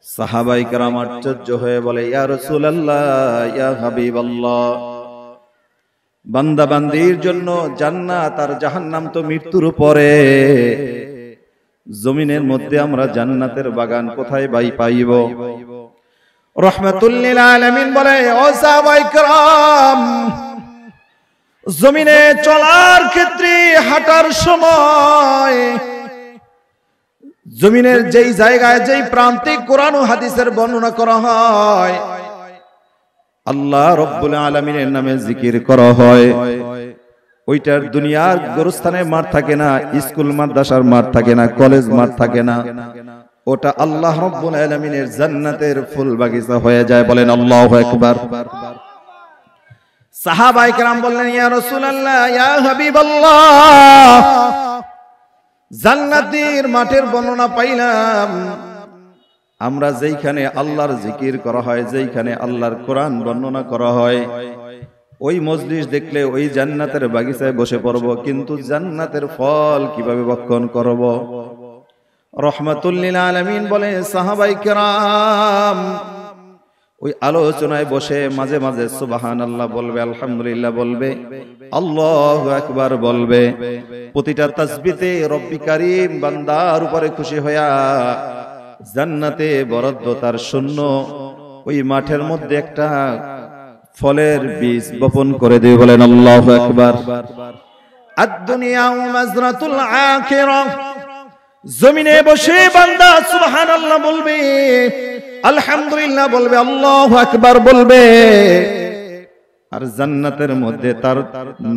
সাহাবায়ে কেরাম আশ্চর্য হয়ে বলে, ইয়া রাসূলুল্লাহ, ইয়া হাবিবাল্লাহ, বান্দা বান্দির জন্য জান্নাত আর জাহান্নাম তো মৃত্যুর পরে, জমিনের মধ্যে আমরা জান্নাতের বাগান কোথায় পাইব? রাহমাতুল লিল আলামিন বলে, ও সাহাবায়ে কেরাম, জমিনে চলার ক্ষেত্রে হাঁটার সময় জমিনের যেই জায়গায় যেই প্রান্তে কোরআন ও হাদিসের বর্ণনা করা হয়, আল্লাহ রাব্বুল আলামিনের নামে জিকির করা হয়, ওইটার দুনিয়ার গোরস্থানে মাঠ থাকে না, স্কুল মাদ্রাসার মাঠ থাকে না, কলেজ মাঠ থাকে না, ওটা আল্লাহ রাব্বুল আলামিনের জান্নাতের ফুল বাগিচা হয়ে যায়। বলেন আল্লাহু আকবার। সাহাবায়ে কেরাম বললেন, ইয়া রাসূলুল্লাহ, ইয়া হাবিবাল্লাহ, জান্নাতের মাঠের বর্ণনা পাইলাম, আমরা যেইখানে আল্লাহর জিকির করা হয়, যেইখানে আল্লাহর কোরআন বর্ণনা করা হয়, ওই মজলিস দেখলে ওই জান্নাতের বাগিচায় বসে পড়ব, কিন্তু জান্নাতের ফল কিভাবে ভক্ষণ করব? রাহমাতুল লিল আলামিন বলে, সাহাবায়ে কেরাম ওই আলোচনায় বসে মাঝে মাঝে সুবহানাল্লাহ বলবে, আলহামদুলিল্লাহ বলবে, আল্লাহু আকবার বলবে। প্রতিটা তাসবিতে রব্বি কারীম বান্দার উপরে খুশি হইয়া জান্নাতে বরাদ্দ তার শূন্য ওই মাঠের মধ্যে একটা ফলের বীজ বপন করে দেবে। বলেন আল্লাহু আকবার। আদ-দুনিয়া মাযরাতুল আখিরাহ, জমিনে বসে বান্দা সুবহানাল্লাহ বলবে, আলহামদুলিল্লাহ বলবে, আল্লাহু আকবার বলবে, আর জান্নাতের মধ্যে তার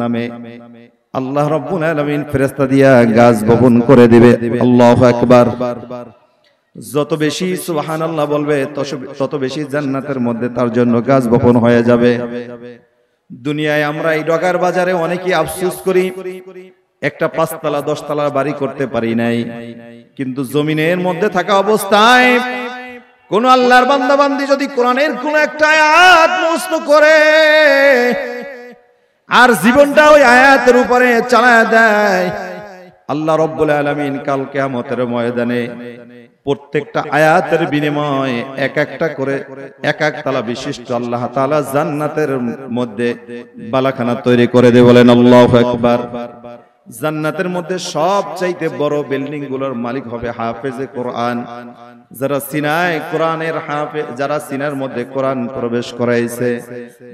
নামে আল্লাহ রাব্বুল আলামিন ফেরেশতা দিয়া গাছ বপন করে দিবে। আল্লাহু আকবার। যত বেশি সুবহানাল্লাহ বলবে তত বেশি জান্নাতের মধ্যে তার জন্য গাছ বপন হয়ে যাবে। দুনিয়ায় আমরা এই ডগার বাজারে অনেকেই আফসোস করি, একটা 5 তলা 10 তলার বাড়ি করতে পারি নাই, কিন্তু জমিনের মধ্যে থাকা অবস্থায় কোন আল্লাহর বান্দা বান্দি যদি কোরআনের কোন একটা আয়াত মুখস্থ করে আর জীবনটা ওই আয়াতের উপরে চালায় দেয়, আল্লাহ রাব্বুল আলামিন কাল কিয়ামতের ময়দানে প্রত্যেকটা আয়াতের বিনিময়ে এক একটা করে এক এক তলা বিশিষ্ট আল্লাহ তাআলা জান্নাতের মধ্যে বালাখানা তৈরি করে দেয়। বলেন আল্লাহু আকবার। জান্নাতের মধ্যে সবচাইতে বড় বিল্ডিং গুলোর মালিক হবে হাফেজে কোরআন। যারা সিনায় কোরআনের হাফেজ, যারা সিনার মধ্যে কোরআন প্রবেশ করাইছে,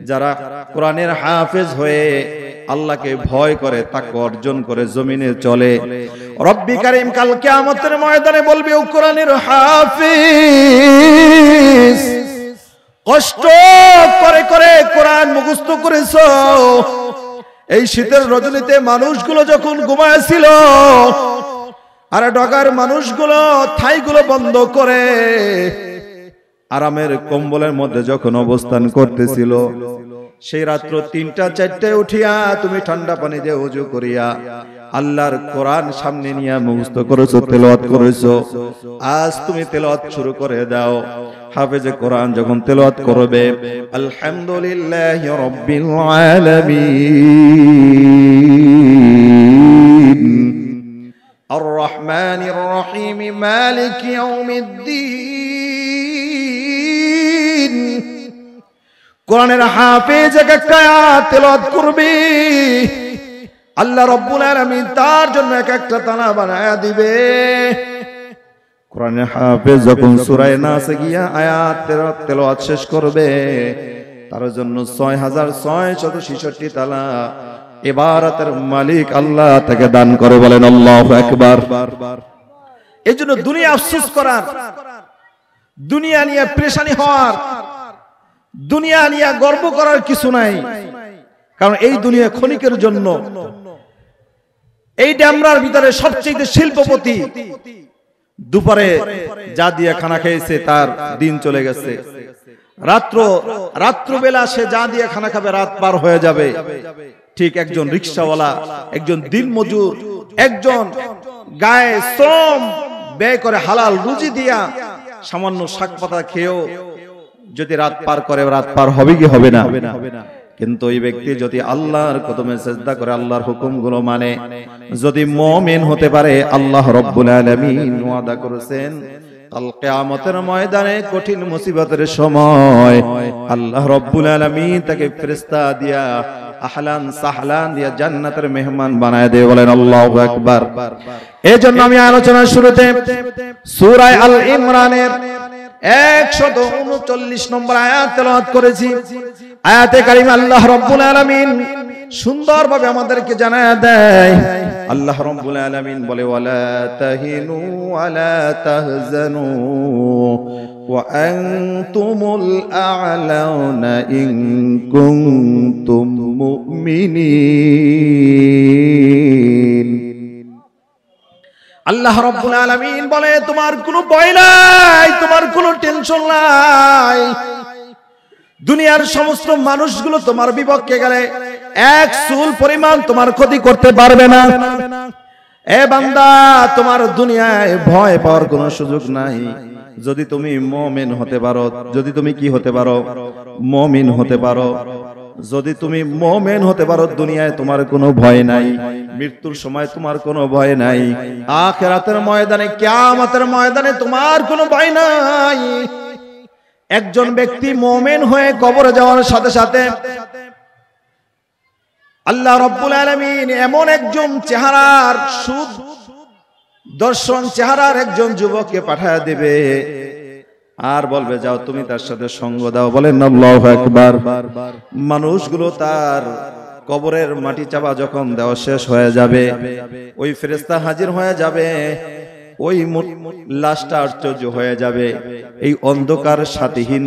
যারা কোরআনের হাফেজ হয়ে আল্লাহকে ভয় করে, তাকওয়া অর্জন করে জমিনে চলে, রব্বি কারীম কাল কিয়ামতের ময়দানে বলবে, ও কোরআনের হাফেজ, কষ্ট করে করে কোরআন মুখস্থ করেছো, এই শীতের রজনীতে মানুষগুলো যখন ঘুমাইছিল আর ডগার মানুষগুলো থাইগুলো বন্ধ করে আরামের কম্বলের মধ্যে যখন অবস্থান করতেছিল, সেই রাত্র 3টা 4টায় উঠিয়া তুমি ঠান্ডা পানি দিয়ে ওযু করিয়া আল্লাহর কোরআন সামনে নিয়ে মুখস্থ করেছো, তেলাওয়াত করেছো। আজ তুমি তেলাওয়াত শুরু করে দাও। হাফেজে কোরআন যখন তেলাওয়াত করবে, আলহামদুলিল্লাহি রাব্বিল আলামিন আর রহমানির রহিম মালিক ইয়াউমিদ্দিন, কোরআনের হাফেজ এক একটা আয়াত তেলাওয়াত করবে, আল্লাহ রাব্বুল আলামিন তার জন্য এক একটা তানা বানায়া দিবে। কোরআনের হাফেজ যখন সূরা নাসে গিয়া আয়াত তেলাওয়াত শেষ করবে, তার জন্য 6666 তালা ইবারতের মালিক আল্লাহ তাকে দান করে। বলেন আল্লাহু আকবার। এজন্য দুনিয়া আফসোস করার, দুনিয়া নিয়ে পেরেশানি হওয়ার, দুনিয়া নিয়ে গর্ব করার কিছু নাই, কারণ এই দুনিয়া ক্ষণিকের জন্য। এই ড্যামরার ভিতরে সবচেয়ে শিল্পপতি দুপুরে যা দিয়ে খানা খেয়েছে তার দিন চলে গেছে, রাত্রবেলা সে যা দিয়ে খানা খাবে রাত পার হয়ে যাবে। ঠিক একজন রিকশাওয়ালা, একজন দিনমজুর, একজন গায়ে শ্রম ব্যয় করে হালাল রুজি দিয়া সামান্য শাক পাতা খেয়েও যদি রাত পার করে, রাত পার হবে কি হবে না? কিন্তু ওই ব্যক্তি যদি আল্লাহর কদমে সিজদা করে, আল্লাহর হুকুমগুলো মানে, যদি মুমিন হতে পারে, আল্লাহ রাব্বুল আলামিন ওয়াদা করেছেন কাল কিয়ামতের ময়দানে কঠিন মুসিবতের সময় আল্লাহ রাব্বুল আলামিন তাকে ফেরেশতা দিয়া আহলান সাহলান দিয়া জান্নাতের মেহমান বানায় দেয়। বলেন আল্লাহু আকবার। এজন্য আমি আলোচনার শুরুতে সূরা আল ইমরানের 139 নম্বর আয়াত তেলাওয়াত করেছি। আয়াতে কারিমা আল্লাহ রাব্বুল আলামিন সুন্দরভাবে আমাদেরকে জানায় দেয়, আল্লাহ রাব্বুল আলামিন বলে ওয়ালা তাহিনু ওয়ালা তাহজানু ওয়া আনতুমুল আ'লাউনা ইন কুনতুম মুমিনিন। আল্লাহ রাব্বুল আলামিন বলে তোমার কোনো ভয় নাই, তোমার কোনো টেনশন নাই। দুনিয়ার সমস্ত মানুষগুলো তোমার বিপক্ষে গেলে এক চুল পরিমাণ তোমার ক্ষতি করতে পারবে না। এ বান্দা, তোমার দুনিয়ায় ভয় পাওয়ার কোনো সুযোগ নাই। যদি তুমি মুমিন হতে পারো, যদি তুমি কি হতে পারো, মুমিন হতে পারো, যদি তুমি মুমিন হতে পারো, দুনিয়ায় তোমার কোনো ভয় নাই, মৃত্যুর সময় তোমার কোনো ভয় নাই, আখিরাতের ময়দানে কিয়ামতের ময়দানে তোমার কোনো ভয় নাই। একজন ব্যক্তি মুমিন হয়ে কবরে যাওয়ার সাথে সাথে আল্লাহ রাব্বুল আলামিন এমন একজন চেহারার দর্শন চেহারার একজন যুবককে পাঠায় দেবে আর বলবে যাও তুমি তার সাথে সঙ্গ দাও। বলেন আল্লাহু আকবার। মানুষগুলো তার কবরের মাটি চাপা যখন দেওয়া শেষ হয়ে যাবে, ওই ফেরেশতা হাজির হয়ে যাবে, ওই লাশটা আশ্চর্য হয়ে যাবে, এই অন্ধকার সাথীহীন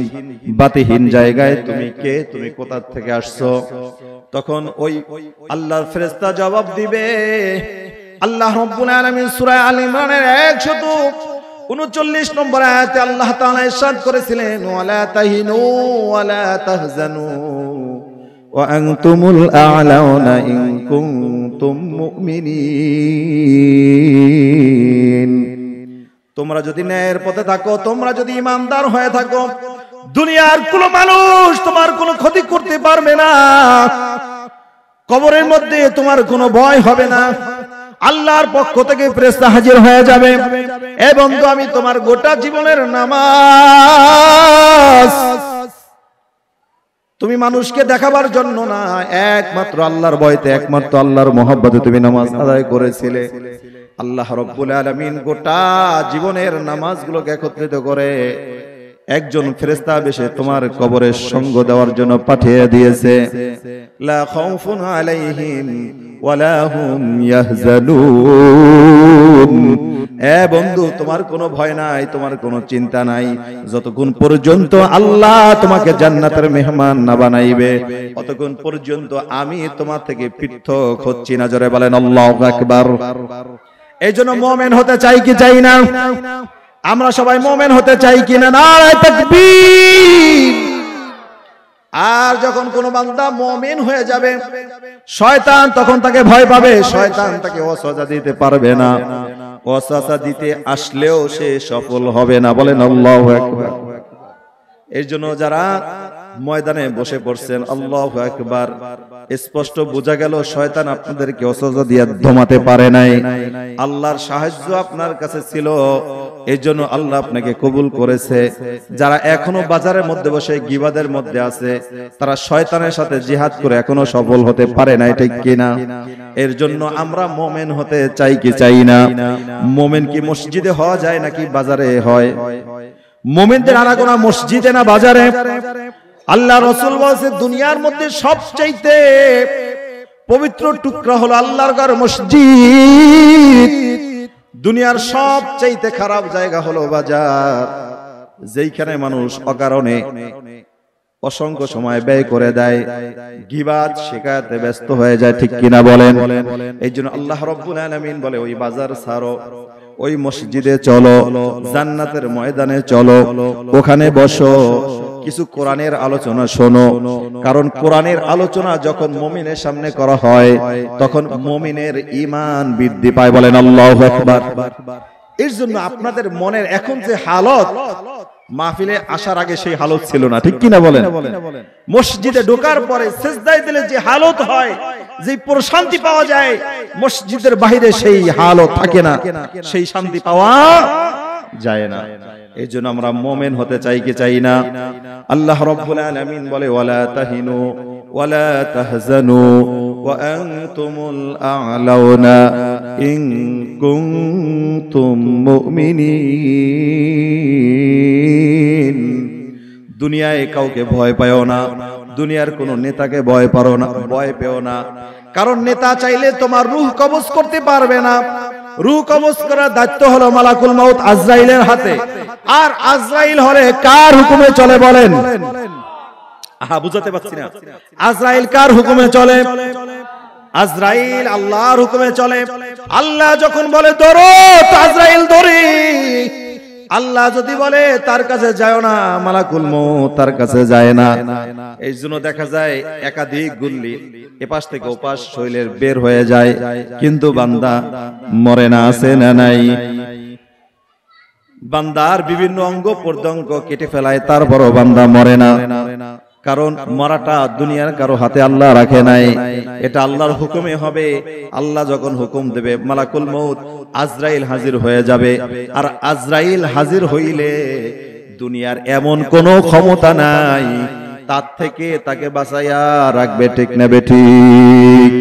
বাতিহীন জায়গায় তুমি কে, তুমি কোথা থেকে আসছো? তখন ওই আল্লাহর ফেরেশতা জবাব দিবে। আল্লাহ রাব্বুল আলামিন সূরা আল ইমরানের 139 নম্বর আয়াতে আল্লাহ তাআলা ইরশাদ করেছিলেন ওয়ালা তাহিনু ওয়ালা তাহজানু ওয়া আনতুমুল আ'লাউনা ইন কুনতুম মুমিনিন। তোমরা যদি ন্যায়ের পথে থাকো, তোমরা যদি ঈমানদার হয়ে থাকো, দুনিয়ার কোনো মানুষ তোমার কোনো ক্ষতি করতে পারবে না। কবরের মধ্যে তোমার কোনো ভয় হবে না। আল্লাহর পক্ষ থেকে ফেরেশতা হাজির হয়ে যাবে। এ বন্ধু, আমি তোমার গোটা জীবনের নামাজ তুমি মানুষকে দেখাবার জন্য না, একমাত্র আল্লাহর ভয়তে, একমাত্র আল্লাহর মহব্বতে তুমি নামাজ আদায় করেছিলে। আল্লাহ রাব্বুল আলামিন গোটা জীবনের নামাজগুলোকে একত্রিত করে একজন ফেরেশতা বেশে তোমার কবরের সঙ্গ দেওয়ার জন্য পাঠিয়ে দিয়েছে। লা খাউফুন আলাইহিম ওয়ালা হুম ইয়াহজানুন। এ বন্ধু, তোমার কোনো ভয় নাই, তোমার কোনো চিন্তা নাই, যতক্ষণ পর্যন্ত আল্লাহ তোমাকে জান্নাতের মেহমান না বানাইবে ততক্ষণ পর্যন্ত আমি তোমার থেকে পৃথক হচ্ছি না। জোরে বলেন আল্লাহু আকবার। এই জন্য মুমিন হতে চাই কি চাই না? আমরা সবাই মুমিন হতে চাই কিনা? নারে তাকবীর। আর যখন কোন বান্দা মুমিন হয়ে যাবে, শয়তান তখন তাকে ভয় পাবে, শয়তান তাকে ওয়াসওয়াসা দিতে পারবে না, ওয়াসওয়াসা দিতে আসলেও সে সফল হবে না। বলেন আল্লাহু আকবার। এর জন্য যারা ময়দানে বসে পড়ছেন, আল্লাহু আকবার, স্পষ্ট বোঝা গেল শয়তান আপনাদেরকে ওয়াসওয়াসা দিয়ে দমাতে পারে নাই। আল্লাহর সাহায্য আপনার কাছে ছিল, এজন্য আল্লাহ আপনাকে কবুল করেছে। যারা এখনো বাজারের মধ্যে বসে গিবাদের মধ্যে আছে, তারা শয়তানের সাথে জিহাদ করে এখনো সফল হতে পারে না, ঠিক কিনা? এর জন্য আমরা মুমিন হতে চাই কি চাই না? মুমিন কি মসজিদে হওয়া যায় নাকি বাজারে হয়? মুমিনদের আনাগোনা মসজিদে না বাজারে? আল্লাহ রাসূল বলেছে দুনিয়ার মধ্যে সবচাইতে পবিত্র টুকরা হলো আল্লাহর ঘর মসজিদ। দুনিয়ার সবচাইতে খারাপ জায়গা হলো বাজার, যেইখানে মানুষ অকারণে অসংখ্য সময় ব্যয় করে দেয়, গীবাত শিকায়াতে ব্যস্ত হয়ে যায়, ঠিক কিনা বলেন? এই জন্য আল্লাহ রাব্বুল আলামিন বলে ওই বাজার ছাড়ো, ওই মসজিদে চলো, জান্নাতের ময়দানে চলো, ওখানে বসো, কিছু কোরআনের আলোচনা শোনো। কারণ কোরআনের আলোচনা যখন মুমিনের সামনে করা হয় তখন মুমিনের ঈমান বৃদ্ধি পায়। বলেন আল্লাহু আকবার। এর জন্য আপনাদের মনের এখন যে হালত, মাহফিলে আসার আগে সেই হালত ছিল না, ঠিক কিনা বলেন? মসজিদে ঢোকার পরে সিজদায় দিলে যে হালত হয়, যে প্রশান্তি পাওয়া যায়, মসজিদের বাইরে সেই হালত থাকে না, সেই শান্তি পাওয়া যায় না। এই জন্য আমরা মুমিন হতে চাই কি চাই না? আল্লাহ রাব্বুল আলামিন বলে ওয়ালা তাহিনু ওয়ালা তাহজানু ওয়া আনতুমুল আ'লাউনা ইন কুনতুম মুমিনিন। দুনিয়ায় কাউকে ভয় পাও না, দুনিয়ার কোন নেতাকে ভয় পেও না, কারণ নেতা চাইলে তোমার রূহ কবজ করতে পারবে না। রূহ কবজ করার দায়িত্ব হলো মালাকুল মাউত আজরাইলের হাতে। আর আজরাইল হলে কার হুকুমে চলে বলেন? বুঝাতে পারছি না। আজরাইল কার হুকুমে চলে? আজরাইল আল্লাহর হুকুমে চলে। আল্লাহ যখন বলে ধরো, তো আজরাইল ধরে। আল্লাহ যদি বলে তার কাছে যায় না, মালাকুল মউত তার কাছে যায় না। এই জন্য দেখা যায় একাধিক গুল্লি এপাশ থেকে ওপাশ শরীরের বের হয়ে যায়, কিন্তু বান্দা মরে না, আছে না নাই? বান্দার বিভিন্ন অঙ্গ প্রত্যঙ্গ কেটে ফেলায়, তারপরও বান্দা মরে না। কারণ মরাটা দুনিয়ার কারো হাতে আল্লাহ রাখে নাই, এটা আল্লাহর হুকুমে হবে। আল্লাহ যখন হুকুম দেবে মালাকুল মউত আজরাইল হাজির হয়ে যাবে। আর আজরাইল হাজির হইলে দুনিয়ার এমন কোনো ক্ষমতা নাই তার থেকে তাকে বাঁচাইয়া রাখবে, ঠিক না বেঠিক?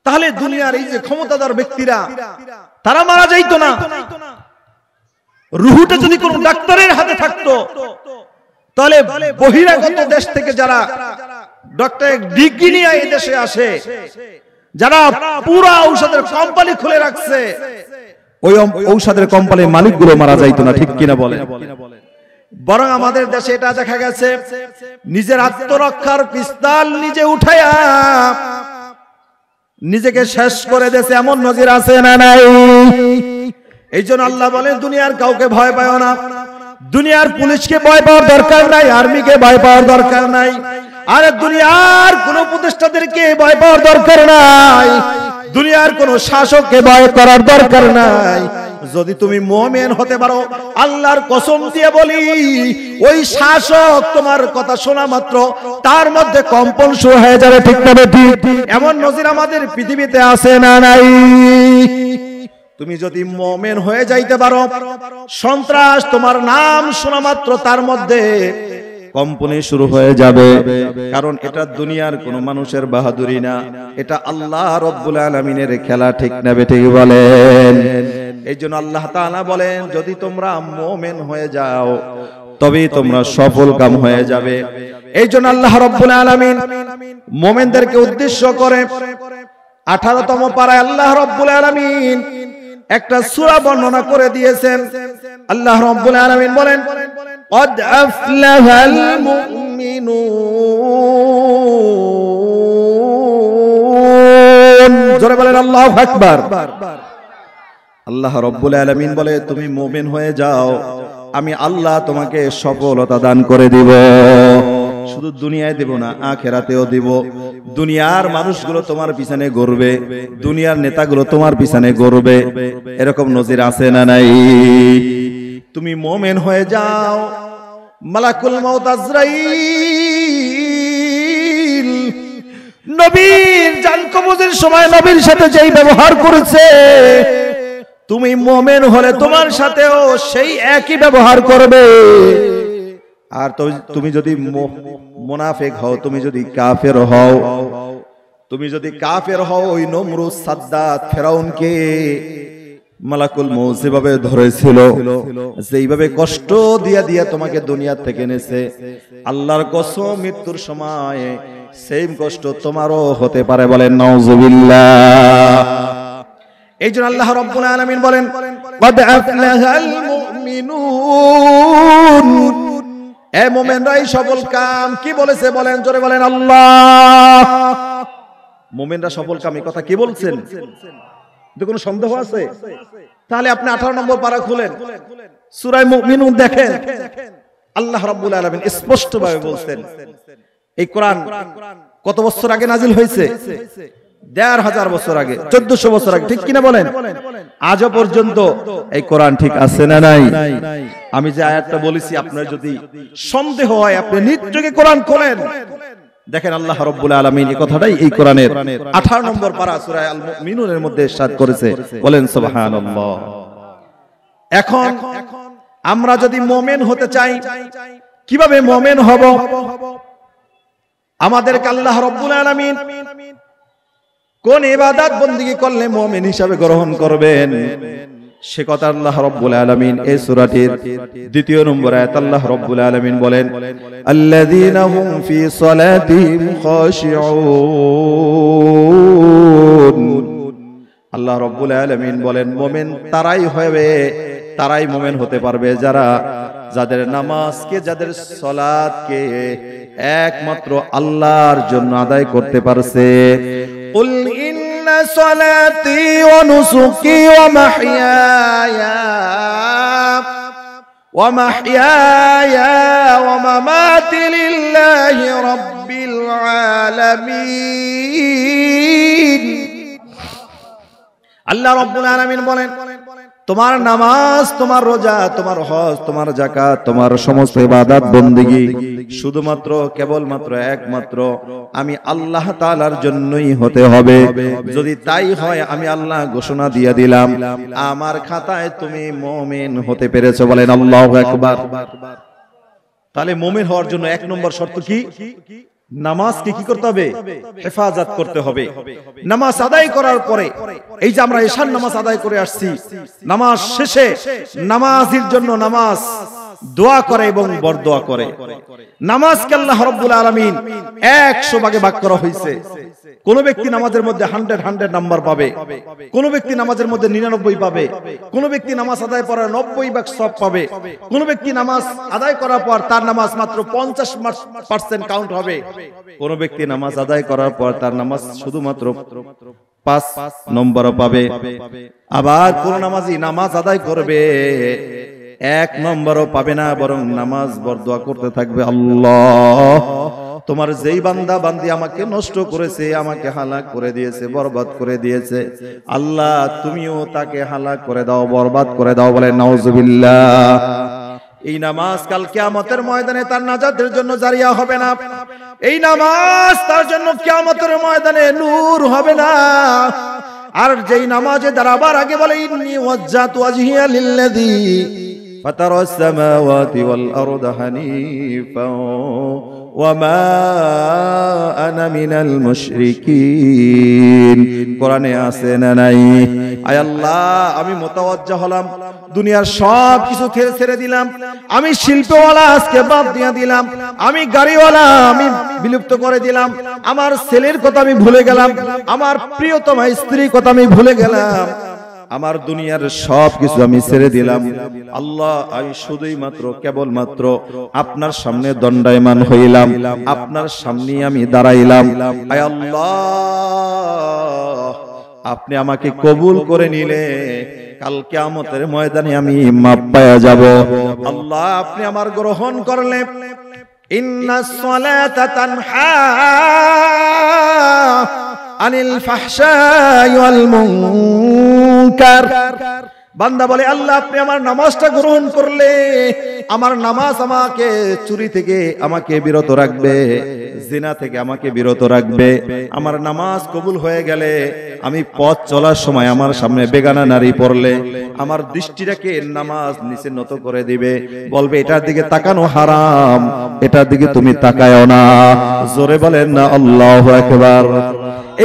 তাহলে দুনিয়ার এই যে ক্ষমতাধর ব্যক্তিরা, তারা মারা যাইতো না। রুহুটা যদি কোন ডাক্তারের হাতে থাকতো, তাহলে বহিরাগত দেশ থেকে যারা ডক্টরেট ডিগ্রি নিয়ে এই দেশে আসে, যারা পুরো ঔষধের কোম্পানি খুলে রাখছে, ওই ঔষধের কোম্পানির মালিকগুলো মারা যাইতো না, ঠিক কিনা বলেন? বরং আমাদের দেশে এটা দেখা গেছে, নিজের আত্মরক্ষার পিস্তল নিজে উঠায়া নিজেকে শেষ করে দেশে এমন নজির আছে না নাই? এই জন্য আল্লাহ বলেন দুনিয়ার কাউকে ভয় পাও না। দুনিয়ার পুলিশকে ভয় পাওয়ার দরকার নাই, আর্মিকে ভয় পাওয়ার দরকার নাই, আর দুনিয়ার কোন প্রতিষ্ঠাদেরকে ভয় পাওয়ার দরকার নাই, দুনিয়ার কোন শাসককে ভয় করার দরকার নাই। যদি তুমি মুমিন হতে পারো, আল্লাহর কসম দিয়ে বলি, ওই শাসক তোমার কথা শোনা মাত্র তার মধ্যে কম্পন শুরু হয়ে যাবে, ঠিক না বেঠিক? এমন নজির আমাদের পৃথিবীতে আছে না নাই? তুমি যদি মুমিন হয়ে যাইতে পারো, সন্ত্রাস তোমার নাম শোনা মাত্র তার মধ্যে কম্পনে শুরু হয়ে যাবে। কারণ এটা দুনিয়ার কোন মানুষের বাহাদুরি না, এটা আল্লাহ রাব্বুল আলামিনের খেলা, ঠিক না বেঠিক বলেন? এই জন্য আল্লাহ তাআলা বলেন যদি তোমরা মুমিন হয়ে যাও তবেই তোমরা সফল কাম হয়ে যাবে। এই জন্য আল্লাহ রাব্বুল আলামিন মুমিনদেরকে উদ্দেশ্য করে 18তম পারায় আল্লাহ রাব্বুল আলামিন একটা সূরা বর্ণনা করে দিয়েছেন। আল্লাহ রাব্বুল আলামিন বলেন قد أفلح المؤمنون। জোরে বলেন আল্লাহু আকবার। আল্লাহ রাব্বুল আলামিন বলে তুমি মুমিন হয়ে যাও, আমি আল্লাহ তোমাকে সফলতা দান করে দিব। শুধু দুনিয়ায় দেব না, আখিরাতেও দিব। দুনিয়ার মানুষগুলো তোমার পিছনে ঘুরবে, দুনিয়ার নেতাগুলো তোমার পিছনে ঘুরবে। এরকম নজির আছে না নাই? তুমি মুমিন হয়ে যাও, মালাকুল মউত আজরাইল নবীর জান কবজের সময় নবীর সাথে যেই ব্যবহার করেছে, তুমি মুমিন হলে তোমার সাথেও সেই একই ব্যবহার করবে। আর তুমি যদি মুনাফিক হও, তুমি যদি কাফের হও, ওই নমরুদ, সাদ্দাত, ফেরাউনকে মালাকুল মউত যেভাবে ধরেছিল, যেইভাবে কষ্ট দিয়া দিয়া তোমাকে দুনিয়া থেকে এনেছে, আল্লাহর কসম মৃত্যুর সময় সেম কষ্ট তোমারও হতে পারে, বলেন নাউজুবিল্লাহ। এই জন্য আল্লাহ রাব্বুল আলামিন বলেন قد أفلح المؤمنون। এ মুমিনরাই সফল কাম। কি বলেছে বলেন? জোরে বলেন আল্লাহ। মুমিনরা সফল কাম, এই কথা কি বলছেন? কোনো সন্দেহ আছে? তাহলে আপনি 18 নম্বর পারা খুলেন, সূরা মুমিনুন দেখেন, আল্লাহ রাব্বুল আলামিন স্পষ্ট ভাবে বলছেন। এই কোরআন কত বছর আগে নাজিল হয়েছে? 1500 বছর আগে, 1400 বছর আগে, ঠিক কিনা বলেন? আজও পর্যন্ত এই কোরআন ঠিক আছে না নাই? আমি যে আয়াতটা বলেছি, আপনার যদি সন্দেহ হয় আপনি নিশ্চয়ই কোরআন খোলেন, দেখেন আল্লাহ রাব্বুল আলামিন এই কথাটাই এই কোরআনের 18 নম্বর পারা সূরা আল মুমিনুনের মধ্যে ইরশাদ করেছে। বলেন সুবহানাল্লাহ। এখন আমরা যদি মুমিন হতে চাই, কিভাবে মুমিন হব? আমাদেরকে আল্লাহ রাব্বুল আলামিন কোন ইবাদত বندگی করলে মুমিন হিসাবে গ্রহণ করবেন, সে কথা আল্লাহ রাব্বুল আলামিন এই সূরাটির ২য় নম্বর আয়াত আল্লাহ রাব্বুল আলামিন বলেন, আল্লাযীনা হুম ফি সালাতিহিম খাশিউন। আল্লাহ রাব্বুল আলামিন বলেন মুমিন তারাই মুমিন হতে পারবে যাদের নামাজকে, যাদের সালাতকে একমাত্র আল্লাহর জন্য আদায় করতে পারছে। কুল ইন্না সালাতি ওয়া নুসুকি ওয়া মাহইয়ায়া ওয়া মামাতি লিল্লাহি রাব্বিল আলামিন। আল্লাহ রাব্বুল আলামিন বলেন, তোমার নামাজ, তোমার রোজা, তোমার হজ, তোমার যাকাত, তোমার সমস্ত ইবাদত বندگی শুধুমাত্র কেবলমাত্র একমাত্র আমি আল্লাহ তাআলার জন্যই হতে হবে। যদি তাই হয়, আমি আল্লাহ ঘোষণা দিয়ে দিলাম আমার খাতায় তুমি মুমিন হতে পেরেছো। বলেন আল্লাহু আকবার। তাহলে মুমিন হওয়ার জন্য ১ নম্বর শর্ত কি? নামাজকে কি করতে হবে? হেফাজত করতে হবে। নামাজ আদায় করার পরে, এই যে আমরা ঈশার নামাজ আদায় করে আসছি, নামাজ শেষে নামাজীর জন্য নামাজ দোয়া করে এবং বরদোয়া করে। নামাজকে আল্লাহ রাব্বুল আলামিন ১০০ ভাগে ভাগ করা হয়েছে। কোন ব্যক্তি নামাজের মধ্যে 100 নাম্বার পাবে, কোন ব্যক্তি নামাজের মধ্যে 99 পাবে, কোন ব্যক্তি নামাজ আদায় করার 90 ভাগ সওয়াব পাবে, কোন ব্যক্তি নামাজ আদায় করার পর তার নামাজ মাত্র 50% কাউন্ট হবে, কোন ব্যক্তি নামাজ আদায় করার পর তার নামাজ শুধুমাত্র 5 নম্বরও পাবে। আবার কোন নামাজি নামাজ আদায় করবে 1 নম্বরও পাবে না, বরং নামাজ বরদোয়া করতে থাকবে, আল্লাহ তোমার যেই বান্দা বান্দি আমাকে নষ্ট করেছে, আমাকে হালাক করে দিয়েছে, বরবাদ করে দিয়েছে, আল্লাহ তুমিও তাকে হালাক করে দাও, বরবাদ করে দাও। বলে নাউজুবিল্লাহ। এই নামাজ কাল কিয়ামতের ময়দানে তার নাজাতের জন্য জারিয়া হবে না। এই নামাজ তার জন্য কিয়ামতের ময়দানে নূর হবে না। আর যেই নামাজে দাঁড়াবার আগে বলে ইন্নী ওয়াজ্জাতু ওয়াজহিয়া লিল্লাযী ফাতারাস সামাওয়াতি ওয়াল আরদা হানিফা ওয়া মা আনা মিনাল মুশরিকিন। কোরআনে আছে না নাই? আয় আল্লাহ, আমি মুতাওয়াজ্জিহ হলাম, দুনিয়ার সব কিছু ছেড়ে দিলাম, আমি শিল্পওয়ালা আজকে বাদ দিয়ে দিলাম, আমি গাড়িওয়ালা আমি বিলুপ্ত করে দিলাম, আমার ছেলের কথা আমি ভুলে গেলাম, আমার প্রিয়তমা স্ত্রীর কথা আমি ভুলে গেলাম, আমার দুনিয়ার সব কিছু আমি ছেড়ে দিলাম। আল্লাহ, আমি শুধুই মাত্র কেবলমাত্র আপনার সামনে দণ্ডায়মান হইলাম, আপনার সামনে আমি দাঁড়াইলাম। আয় আল্লাহ, আপনি আমাকে কবুল করে নিলে কাল কিয়ামতের ময়দানে আমি মাপ পাওয়া যাব। আল্লাহ, আপনি আমার গ্রহণ করলে ইন্নাস সালাতা তানহা আনিল ফাহশাই ওয়াল মুনকার। বান্দা বলে, আল্লাহ আপনি আমার নামাজটা গ্রহণ করলে আমার নামাজ আমাকে চুরি থেকে আমাকে বিরত রাখবে, জিনা থেকে আমাকে বিরত রাখবে। আমার নামাজ কবুল হয়ে গেলে আমি পথ চলার সময় আমার সামনে বেগানা নারী পড়লে আমার দৃষ্টিটাকে নামাজ নিচে নত করে দিবে, বলবে এটার দিকে তাকানো হারাম, এটার দিকে তুমি তাকায়ও না। জোরে বলেন না আল্লাহু আকবার।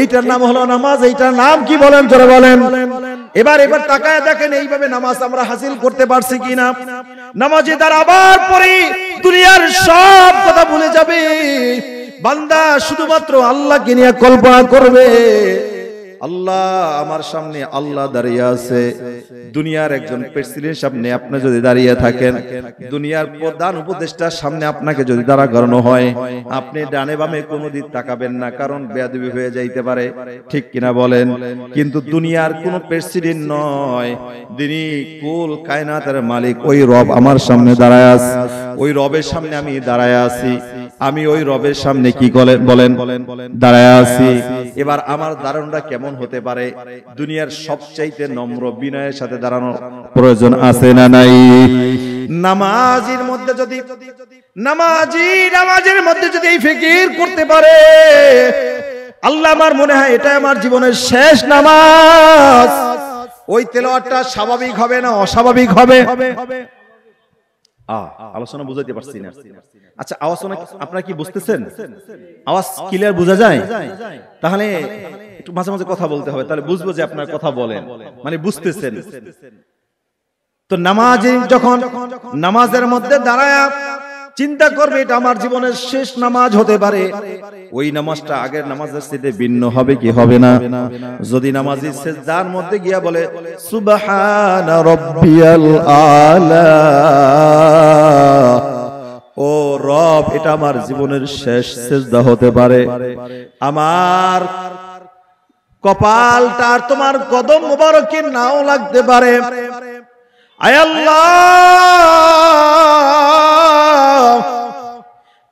এইটার নাম হলো নামাজ। এইটার নাম কি বলেন? জোরে বলেন। এবার তাকায় দেখেন এইভাবে নামাজ আমরা হাসিল করতে পারছি কিনা। নামাজে দাঁড়াবার পরে দুনিয়ার সব কথা ভুলে যাবে, বান্দা শুধুমাত্র আল্লাহকে নিয়ে কল্পনা করবে। আল্লাহ আমার সামনে আল্লাহ দাঁড়িয়ে আছে। দুনিয়ার একজন প্রেসিডেন্টের সামনে আপনি যদি দাঁড়িয়ে থাকেন, দুনিয়ার প্রধান উপদেষ্টার সামনে আপনাকে যদি দাঁড়া করানো হয়, আপনি ডানে বামে কোনোদিন তাকাবেন না, কারণ বেয়াদবি হয়ে যাইতে পারে, ঠিক কিনা বলেন? কিন্তু দুনিয়ার কোন প্রেসিডেন্ট নয়, যিনি কুল কায়নাতের মালিক, ওই রব আমার সামনে দাঁড়ায় আছে। ওই রবের সামনে আমি দাঁড়ায় আছি, আমি ওই রবের সামনে কি বলেন দাঁড়ায় আছি। এবার আমার দাঁড়ানোটা কেমন হতে পারে? দুনিয়ার সবচাইতে নম্র বিনয়ের সাথে দাঁড়ানোর প্রয়োজন আছে না নাই? নামাজের মধ্যে যদি নামাজের মধ্যে যদি এই ফিকির করতে পারে, আল্লাহ আমার মনে হয় এটা আমার জীবনের শেষ নামাজ, ওই তেলাওয়াতটা স্বাভাবিক হবে না অস্বাভাবিক হবে? আলোচনা বুঝাইতে পারছি না। আচ্ছা, আলোচনা আপনারা কি বুঝতেছেন? আওয়াজ ক্লিয়ার বোঝা যায়? তাহলে একটু মাঝে মাঝে কথা বলতে হবে, তাহলে বুঝবো যে আপনারা কথা বলেন, মানে বুঝতেছেন। তো নামাজি যখন নামাজের মধ্যে দাঁড়ায় চিন্তা করবে এটা আমার জীবনের শেষ নামাজ হতে পারে, ওই নামাজটা আগের নামাজের সাথে ভিন্ন হবে কি হবে না? যদি নামাজি সিজদার মধ্যে গিয়া বলে সুবহানা রাব্বিয়াল আলা, ও রব এটা আমার জীবনের শেষ সিজদা হতে পারে, আমার কপালটা আর তোমার কদম মোবারকে নাও লাগতে পারে, আয় আল্লাহ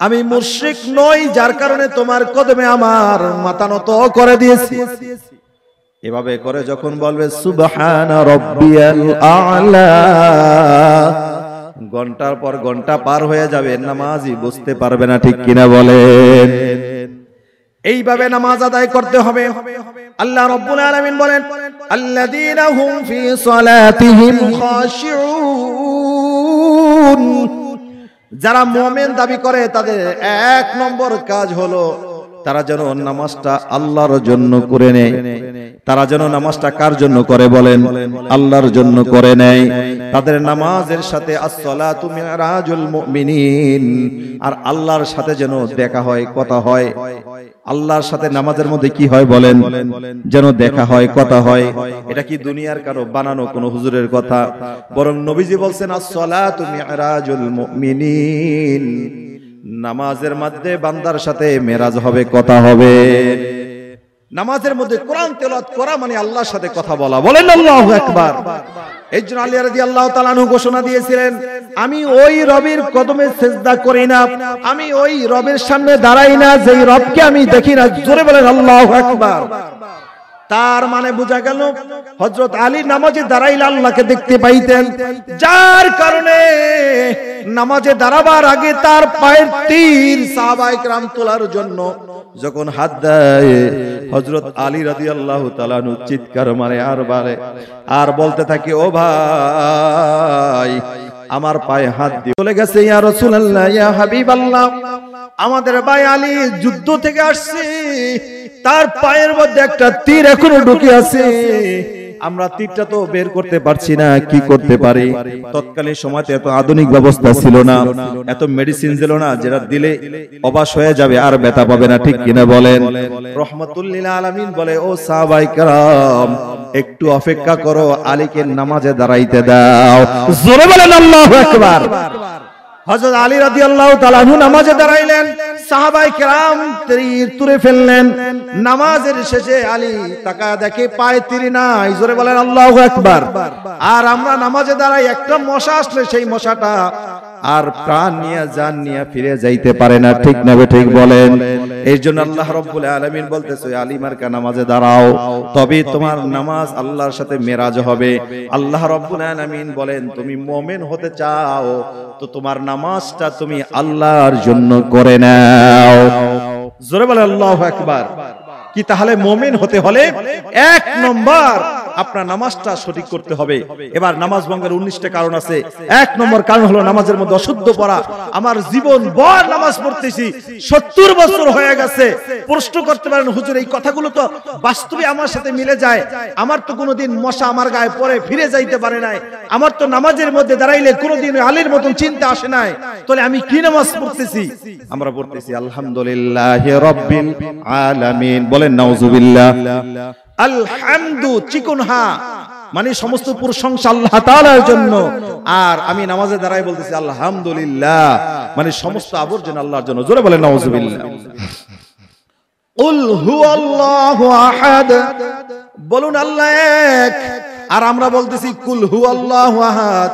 আমি মুশরিক নই, যার কারণে তোমার কদমে আমার মাথা নত করে দিয়েছি। এভাবে করে যখন বলবে সুবহানা রাব্বিয়াল আ'লা, ঘন্টার পর ঘন্টা পার হয়ে যাবে, নামাজি বুঝতে পারবে না, ঠিক কিনা বলেন? এইভাবে নামাজ আদায় করতে হবে। আল্লাহ রাব্বুল আলামিন বলেন আল্লাযীনা হুম ফি সালাতিহিম খাশিউন, যারা মুমিন দাবি করে তাদের এক নম্বর কাজ হলো তারা যেন নামাজটা আল্লাহর জন্য করে নেয়। তারা যেন নামাজটা কার জন্য করে বলেন? আল্লাহর জন্য করে নেয়। তাদের নামাজের সাথে as-সালাতু মিরাজুল মুমিনিন, আর আল্লাহর সাথে যেন দেখা হয়, কথা হয়। আল্লাহর সাথে নামাজের মধ্যে কি হয় বলেন? যেন দেখা হয়, কথা হয়। এটা কি দুনিয়ার কারো বানানো কোন হুজুরের কথা? বরং নবীজি বলছেন as-সালাতু মিরাজুল মুমিনিন, নামাজের মধ্যে বান্দার সাথে মেরাজ হবে, কথা হবে। নামাজের মধ্যে কোরআন তেলাওয়াত করা মানে আল্লাহর সাথে কথা বলা, বলেন আল্লাহু আকবার। এইজন্য আলী রাদিয়াল্লাহু তাআলা আনহু ঘোষণা দিয়েছিলেন আমি ওই রবের কদমে সিজদা করি না, আমি ওই রবের সামনে দাঁড়াই না যেই রবকে আমি দেখি না। জোরে বলেন আল্লাহু আকবার। তার মানে বোঝা গেল হযরত আলী নামাজে দাঁড়াইলে আল্লাহকে দেখতে পাইতেন, যার কারণে নামাজে দাঁড়াবার আগে তার পায়ের তীর সাহাবায়ে কেরাম তোলার জন্য যখন হাত দেয়, হযরত আলী রাদিয়াল্লাহু তাআলা আনহু চিৎকার মারে আর বারে আর বলতে থাকে ও ভাই আমার পায়ে হাত দিয়ে চলে গেছে, ইয়া রাসূলুল্লাহ ইয়া হাবিবাল্লাহ, আমাদের ভাই আলী যুদ্ধ থেকে আসছে, তার পায়ের মধ্যে একটা তীর এখনো ঢুকে আছে, আমরা তীরটা তো বের করতে পারছি না, কি করতে পারি? তৎকালীন সময়তে এত আধুনিক ব্যবস্থা ছিল না, এত মেডিসিন ছিল না যেটা দিলে অবাস হয়ে যাবে আর ব্যথা পাবে না, ঠিক কিনা বলেন? রহমাতুল লিল আলামিন বলে ও সাহাবায়ে কেরাম একটু অপেক্ষা করো, আলীকে নামাজে দাঁড়াইতে দাও। জোরে বলেন আল্লাহু আকবার। হযরত আলী রাদিয়াল্লাহু তাআলা আনহু নামাজে দাঁড়াইলেন, সাহাবায়ে কেরাম তীর তুলে ফেললেন। নামাজের শেষে আলী তাকায় দেখে পায়ে তীর নাই। জোরে বলেন আল্লাহু আকবার। আর আমরা নামাজে দাঁড়াই, একটা মশা আসলে সেই মশাটা আর প্রাণ নিয়ে জান নিয়ে ফিরে যাইতে পারে না, ঠিক না ঠিক বলেন? এই জন্য আল্লাহ রাব্বুল আলামিন বলতেছে আলী মার্কা নামাজে দাঁড়াও, তবে তোমার নামাজ আল্লাহর সাথে মেরাজ হবে। আল্লাহ রাব্বুল আলামিন বলেন তুমি মুমিন হতে চাও তো তোমার নামাজটা তুমি আল্লাহর জন্য করে নাও। জোরে বলে আল্লাহু আকবার। কি তাহলে মুমিন হতে হলে এক নম্বর আপনার নামাজটা সঠিক করতে হবে। এবার নামাজ ভঙ্গের 19টা কারণ আছে। এক নম্বর কারণ হলো নামাজের মধ্যে অশুদ্ধ পড়া। আমার জীবন ভর নামাজ পড়তেছি, 70 বছর হয়ে গেছে। প্রশ্ন করতে পারেন হুজুর এই কথাগুলো তো বাস্তবে আমার সাথে মিলে যায়, আমার তো কোনোদিন মশা আমার গায়ে পড়ে ফিরে যাইতে পারে নাই, আমার তো নামাজের মধ্যে দাঁড়াইলে কোনোদিন আলীর মতন চিন্তা আসে নাই, তাহলে আমি কি নামাজ পড়তেছি? আমরা পড়তেছি আলহামদুলিল্লাহি রাব্বিল আলামিন, বলেন নাউজুবিল্লাহ। আলহামদু চিকুন হা মানে সমস্ত প্রশংসা আল্লাহ তাআলার জন্য, আর আমি নামাজে দাঁড়াই বলতেছি আলহামদুলিল্লাহ মানে সমস্ত আবর্জনা আল্লাহর জন্য। জোরে বলেন নাউজুবিল্লাহ। কুল হুয়াল্লাহু আহাদ, বলুন আল্লাহ এক, আর আমরা বলতেছি কুল হুয়াল্লাহু আহাদ,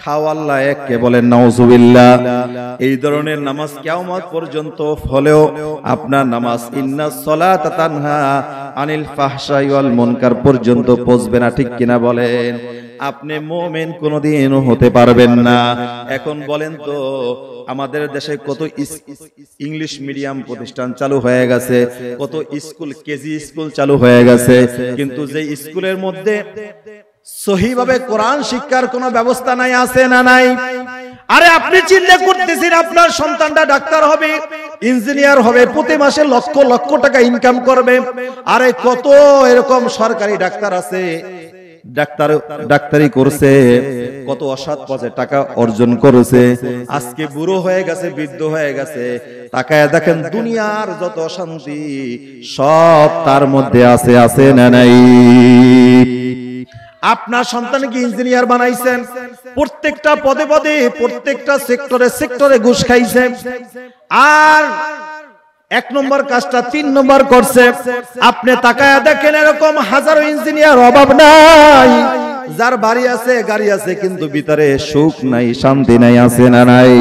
খাও আল্লাহ এক, কে বলেন নাউজুবিল্লাহ। এই ধরনের নামাজ কিয়ামত পর্যন্ত হলেও আপনার নামাজ ইন্নাস সালাতা তানহা আনিল ফাহশাই ওয়াল মুনকার পর্যন্ত পৌঁছবে না, ঠিক কিনা বলেন? আপনি মুমিন কোনদিন হতে পারবেন না। এখন বলেন তো আমাদের দেশে কত ইংলিশ মিডিয়াম প্রতিষ্ঠান চালু হয়ে গেছে, কত স্কুল কেজি স্কুল চালু হয়ে গেছে, কিন্তু যে স্কুলের মধ্যে সহিভাবে কোরআন শিক্ষার কোনো ব্যবস্থা নাই, আছে না নাই? আরে আপনি চিন্তা করতেছেন আপনার সন্তানটা ডাক্তার হবে, ইঞ্জিনিয়ার হবে, প্রতি মাসে লক্ষ লক্ষ টাকা ইনকাম করবে। আরে কত এরকম সরকারি ডাক্তার আছে, ডাক্তারি করছে, কত অসৎ পথে টাকা অর্জন করেছে, আজকে বুড়ো হয়ে গেছে, বৃদ্ধ হয়ে গেছে। তাকায় দেখেন দুনিয়ার যত অশান্তি সব তার মধ্যে আছে, আছে না নাই? আপনার সন্তানকে ইঞ্জিনিয়ার বানাইছেন, প্রত্যেকটা পদে পদে প্রত্যেকটা সেক্টরে সেক্টরে ঘুষ খাইছে, আর 1 নম্বর কাজটা 3 নম্বর করছে। আপনি তাকায় দেখেন এরকম হাজারো ইঞ্জিনিয়ার অভাব নাই, যার বাড়ি আছে গাড়ি আছে কিন্তু ভিতরে সুখ নাই, শান্তি নাই, আছে না নাই?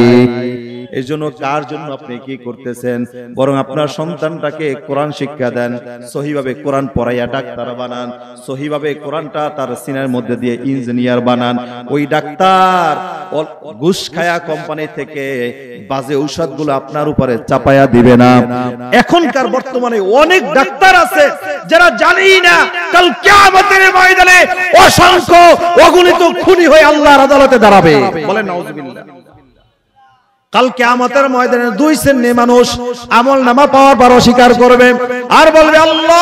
এই জন্য কার জন্য আপনি কি করতেছেন? বরং আপনার সন্তানটাকে কোরআন শিক্ষা দেন, সহিভাবে কোরআন পড়াইয়া ডাক্তার বানান, সহিভাবে কোরআনটা তার সিনার মধ্যে দিয়ে ইঞ্জিনিয়ার বানান। ওই ডাক্তার ঘুষ খায়া কোম্পানি থেকে বাজে ঔষধগুলো আপনার উপরে চাপায়া দিবে না। এখনকার বর্তমানে অনেক ডাক্তার আছে যারা জানেই না কাল কিয়ামতের ময়দানে অসংখ্য অগণিত খুনি হয়ে আল্লাহর আদালতে দাঁড়াবে। বলেন নাউজুবিল্লাহ। কাল কিয়ামতের ময়দানে 2 শ্রেণীর মানুষ আমল নামা পাওয়ার পর অস্বীকার করবে আর বলবে আল্লাহ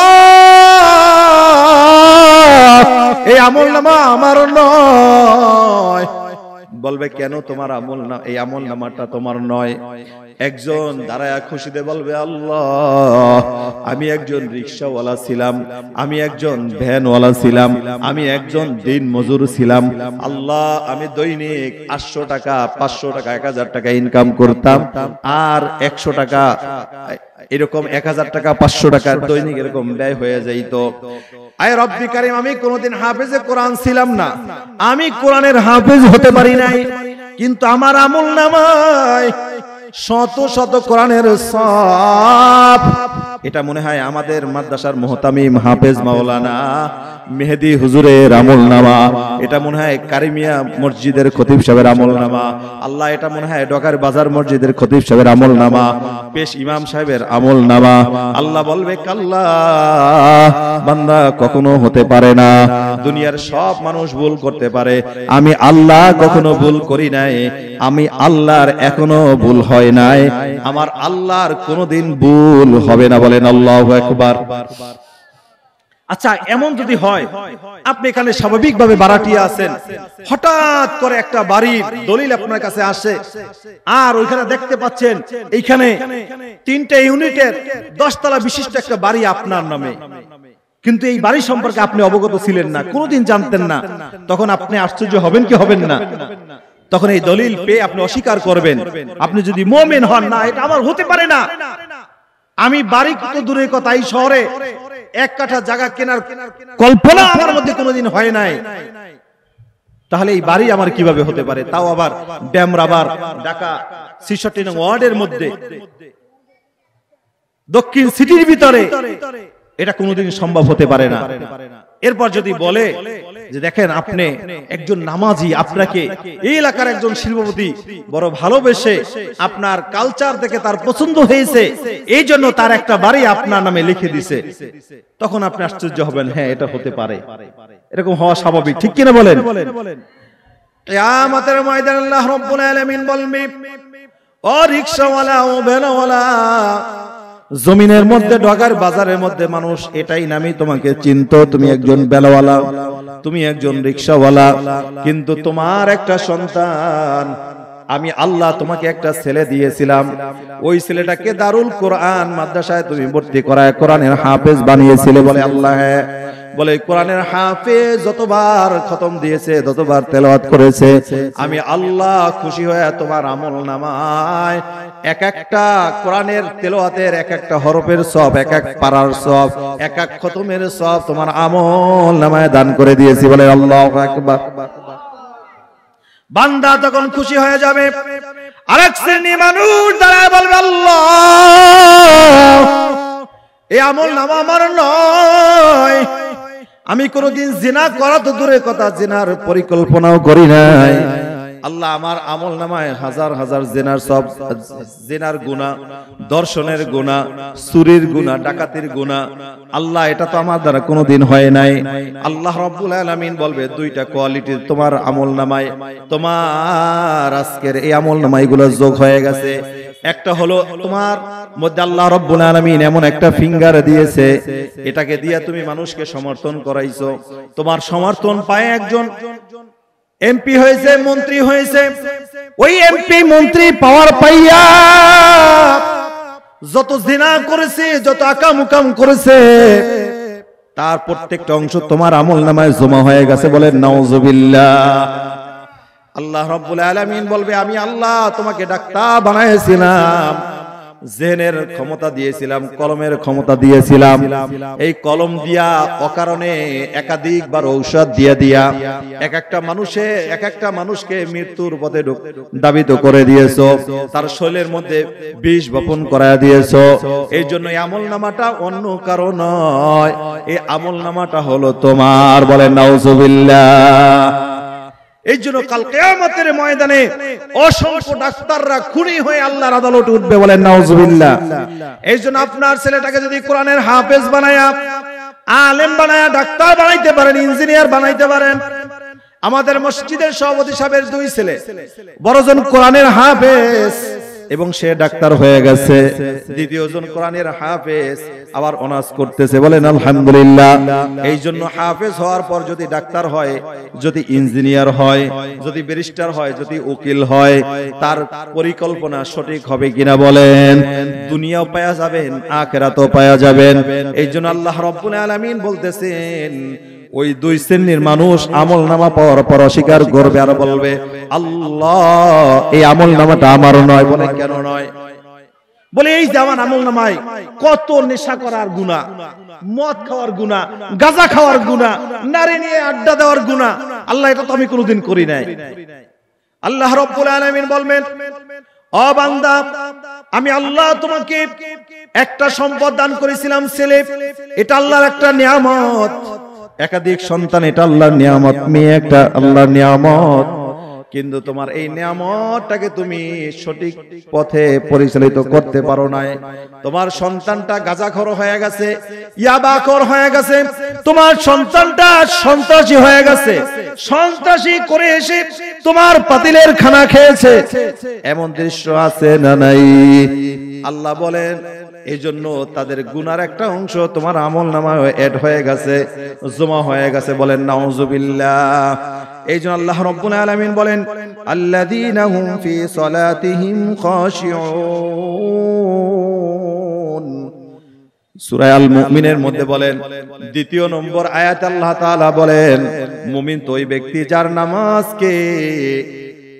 এই আমল নামা আমার নয়। বলবে কেন তোমার আমল না, এই আমল নামাটা তোমার নয়। একজন দাঁড়ায়া খুশিতে বলবে আল্লাহ আমি একজন রিকশাওয়ালা ছিলাম, আমি একজন ভ্যানওয়ালা ছিলাম, আমি একজন দিন মজুর ছিলাম। আল্লাহ আমি দৈনিক 800 টাকা 500 টাকা 1000 টাকা ইনকাম করতাম, আর 100 টাকা এরকম 1000 টাকা 500 টাকা দৈনিক এরকম ব্যয় হয়ে যাইত। আয় রব্বি কারীম আমি কোনদিন হাফেজে কোরআন ছিলাম না, আমি কোরআনের হাফেজ হতে পারি নাই, কিন্তু আমার আমল নামায় শত শত কোরআনের সওয়াব। এটা মনে হয় আমাদের মাদ্রাসার মুহতামিম হাফেজ মাওলানা মেহেদি হুজুরের আমলনামা, এটা মনে হয় কারিমিয়া মসজিদের খতিব সাহেবের আমলনামা, আল্লাহ এটা মনে হয় ডকার বাজার মসজিদের খতিব সাহেবের আমলনামা, পেশ ইমাম সাহেবের আমলনামা। আল্লাহ বলবে কাল্লা বান্দা কখনো হতে পারে না। দুনিয়ার সব মানুষ ভুল করতে পারে, আমি আল্লাহ কখনো ভুল করি নাই, আমি আল্লাহর এখনো ভুল হয় নাই, আমার আল্লাহর কোনোদিন ভুল হবে না। বলেন আল্লাহু আকবার। আচ্ছা এমন যদি হয় আপনি এখানে স্বাভাবিকভাবে ভাড়াটিয়া আছেন, হঠাৎ করে একটা বাড়ির দলিল আপনার কাছে আসে, আর ওইখানে দেখতে পাচ্ছেন এইখানে 3টে ইউনিটের 10 তলা বিশিষ্ট একটা বাড়ি আপনার নামে, কিন্তু এই বাড়ি সম্পর্কে আপনি অবগত ছিলেন না, কোনোদিন জানতেন না, তখন আপনি আশ্চর্য হবেন কি হবেন না? তখন এই দলিল পেয়ে আপনি অস্বীকার করবেন। আপনি যদি মুমিন হন, না এটা আমার হতে পারে না, আমি বাড়ি কত দূরের কথা, এই শহরে 1 কাঠা জায়গা কেনার কল্পনা আমার মধ্যে কোনোদিন হয় নাই, তাহলে এই বাড়ি আমার কিভাবে হতে পারে? তাও আবার ড্যামরাবার ঢাকা 66 নং ওয়ার্ডের মধ্যে, দক্ষিণ সিটির ভিতরে, এটা কোনোদিন সম্ভব হতে পারে না। এরপর যদি বলে যে দেখেন আপনি একজন নামাজি, আপনাকে এই এলাকার একজন শিল্পপতি বড় ভালোবেসে আপনার কালচার দেখে তার পছন্দ হয়েছে, এই জন্য তার একটা বাড়ি আপনার নামে লিখে দিছে, তখন আপনি আশ্চর্য হবেন, হ্যাঁ এটা হতে পারে, এরকম হওয়া স্বাভাবিক, ঠিক কিনা বলেন? কিয়ামতের ময়দানে আল্লাহ রাব্বুল আলামিন বলবে ও রিকশাওয়ালা ও ভ্যানওয়ালা, জমিনের মধ্যে ঢাকার বাজারের মধ্যে মানুষ এটাই নামই তোমাকে চিনতো, তুমি একজন বেলাওয়ালা, তুমি একজন রিকশাওয়ালা, কিন্তু তোমার একটা সন্তান, আমি আল্লাহ তোমাকে একটা ছেলে দিয়েছিলাম, ওই ছেলেটাকে দারুল কোরআন মাদ্রাসায় তুমি ভর্তি করায় কোরআনের হাফেজ বানিয়েছিলে। বলে আল্লাহ হ্যাঁ। বলে কোরআনের হাফেজ যতবার খতম দিয়েছে, যতবার তেলাওয়াত করেছে, আমি আল্লাহ খুশি হয়ে তোমার আমলনামায় এক একটা কোরআনের তেলাওয়াতের এক একটা হরফের সওয়াব, এক এক পারার সওয়াব, এক এক খতমের সওয়াব তোমার আমলনামায় দান করে দিয়েছি। বলে আল্লাহু আকবার। বান্দা তখন খুশি হয়ে যাবে। আরেক শ্রেণী মানুষ দাঁড়ায় বলবে আল্লাহ এই আমলনামা আমার নয়, আমি কোনোদিন জিনা করা তো দূরের কথা, জিনার পরিকল্পনাও করি নাই, আল্লাহ আমার আমল নামায় হাজার হাজার জেনার সব জেনার গুনাহ, দর্শনের গুনাহ, চুরির গুনাহ, ডাকাতির গুনাহ, আল্লাহ এটা তো আমার দ্বারা কোনোদিন হয় নাই। আল্লাহ রাব্বুল আলামিন বলবে দুইটা কোয়ালিটি তোমার আমল নামায়, তোমার আজকের এই আমল নামাইগুলো যোগ হয়ে গেছে। একটা হলো তোমার মধ্যে আল্লাহ রাব্বুল আলামিন এমন একটা ফিঙ্গার দিয়েছে, এটাকে দিয়ে তুমি মানুষকে সমর্থন করাইছো। তোমার সমর্থন পায় একজন এমপি হয়েছে, মন্ত্রী হয়েছে। ওই এমপি মন্ত্রী পাওয়ার পাইয়া যত জিনা করেছে, যত আকাম করেছে, তার প্রত্যেকটা অংশ তোমার আমল নামায় জমা হয়ে গেছে। বলেন নাউজুবিল্লাহ। আল্লাহ রাব্বুল আলামিন বলবে আমি আল্লাহ তোমাকে ডাক্তার বানাইছিলাম, জেনের ক্ষমতা দিয়েছিলাম, কলমের ক্ষমতা দিয়েছিলাম। এই কলম দিয়া অকারণে একাধিকবার ঔষধ দিয়া এক একটা মানুষকে মৃত্যুর পথে দাবিত করে দিয়েছো, তার শরীরের মধ্যে বিষ বপন করায় দিয়েছো। এই জন্য এই আমল নামাটা অন্য কারো নয়, এই আমল নামাটা হলো তোমার। বলেন নাউজুবিল্লাহ। এই জন্য কাল কিয়ামতের ময়দানে অসংখ্য ডাক্তাররা খুনি হয়ে আল্লাহর আদালতে উঠবে। বলেন নাউজুবিল্লাহ। এই জন্য আপনার ছেলেটাকে যদি কোরআনের হাফেজ বানায়া, আলেম বানায়া, ডাক্তার বানাইতে পারেন, ইঞ্জিনিয়ার বানাইতে পারেন। আমাদের মসজিদের সভাপতি সাহেবের দুই ছেলে, বড়জন কোরআনের হাফেজ এবং সে ডাক্তার হয়ে গেছে, দ্বিতীয়জন কোরআনের হাফেজ আবার অনার্স করতেছে। বলেন আলহামদুলিল্লাহ। এই জন্য হাফেজ হওয়ার পর যদি ডাক্তার হয়, যদি ইঞ্জিনিয়ার হয়, যদি ব্যারিস্টার হয়, যদি উকিল হয়, তার পরিকল্পনা সঠিক হবে কিনা বলেন? দুনিয়াও পাওয়া যাবেন, আখিরাতও পাওয়া যাবেন। এই জন্য আল্লাহ রাব্বুল আলামিন বলতেছেন ওই দুই শ্রেণীর মানুষ আমল নামা পাওয়ার পর অস্বীকার করবে আর বলবে আল্লাহ এই আমল নামাটা আমারও নয়। বলে কেন নয়? বলে এই যে আমার আমল নামায় কত নেশা করার গুনাহ, মদ খাওয়ার গুনাহ, গাঁজা খাওয়ার গুনাহ, নারী নিয়ে আড্ডা দেওয়ার গুনাহ, আল্লাহ এটা তো আমি কোনোদিন করি নাই। আল্লাহ রাব্বুল আলামিন বলবেন ও বান্দা, আমি আল্লাহ তোমাকে একটা সম্পদ দান করেছিলাম, ছেলে, এটা আল্লাহর একটা নিয়ামত। একাধিক সন্তান এটা আল্লাহর নিয়ামত, মেয়ে একটা আল্লাহর নিয়ামত। কিন্তু তোমার এই নিয়ামতটাকে তুমি সঠিক পথে পরিচালিত করতে পারো নাই। তোমার সন্তানটা গাঁজাখোর হয়ে গেছে, ইয়াবাখোর হয়ে গেছে, তোমার সন্তানটা সন্ত্রাসী হয়ে গেছে, সন্ত্রাসী করে এসে তোমার পাতিলের খানা খেয়েছে। এমন দৃশ্য আছে না নাই? আল্লাহ বলেন এই জন্য তাদের গুনার একটা অংশ তোমার আমল নামায় এড হয়ে গেছে, জমা হয়ে গেছে। বলেন নাউজুবিল্লাহ। এই জন্য আল্লাহ রাব্বুল আলামিন বলেন আল্লাযীনা হুম ফি সালাতিহিম খাশিউন। সূরা আল মুমিনের মধ্যে বলেন দ্বিতীয় নম্বর আয়াতে আল্লাহ তাআলা বলেন মুমিন তো ওই ব্যক্তি যার নামাজকে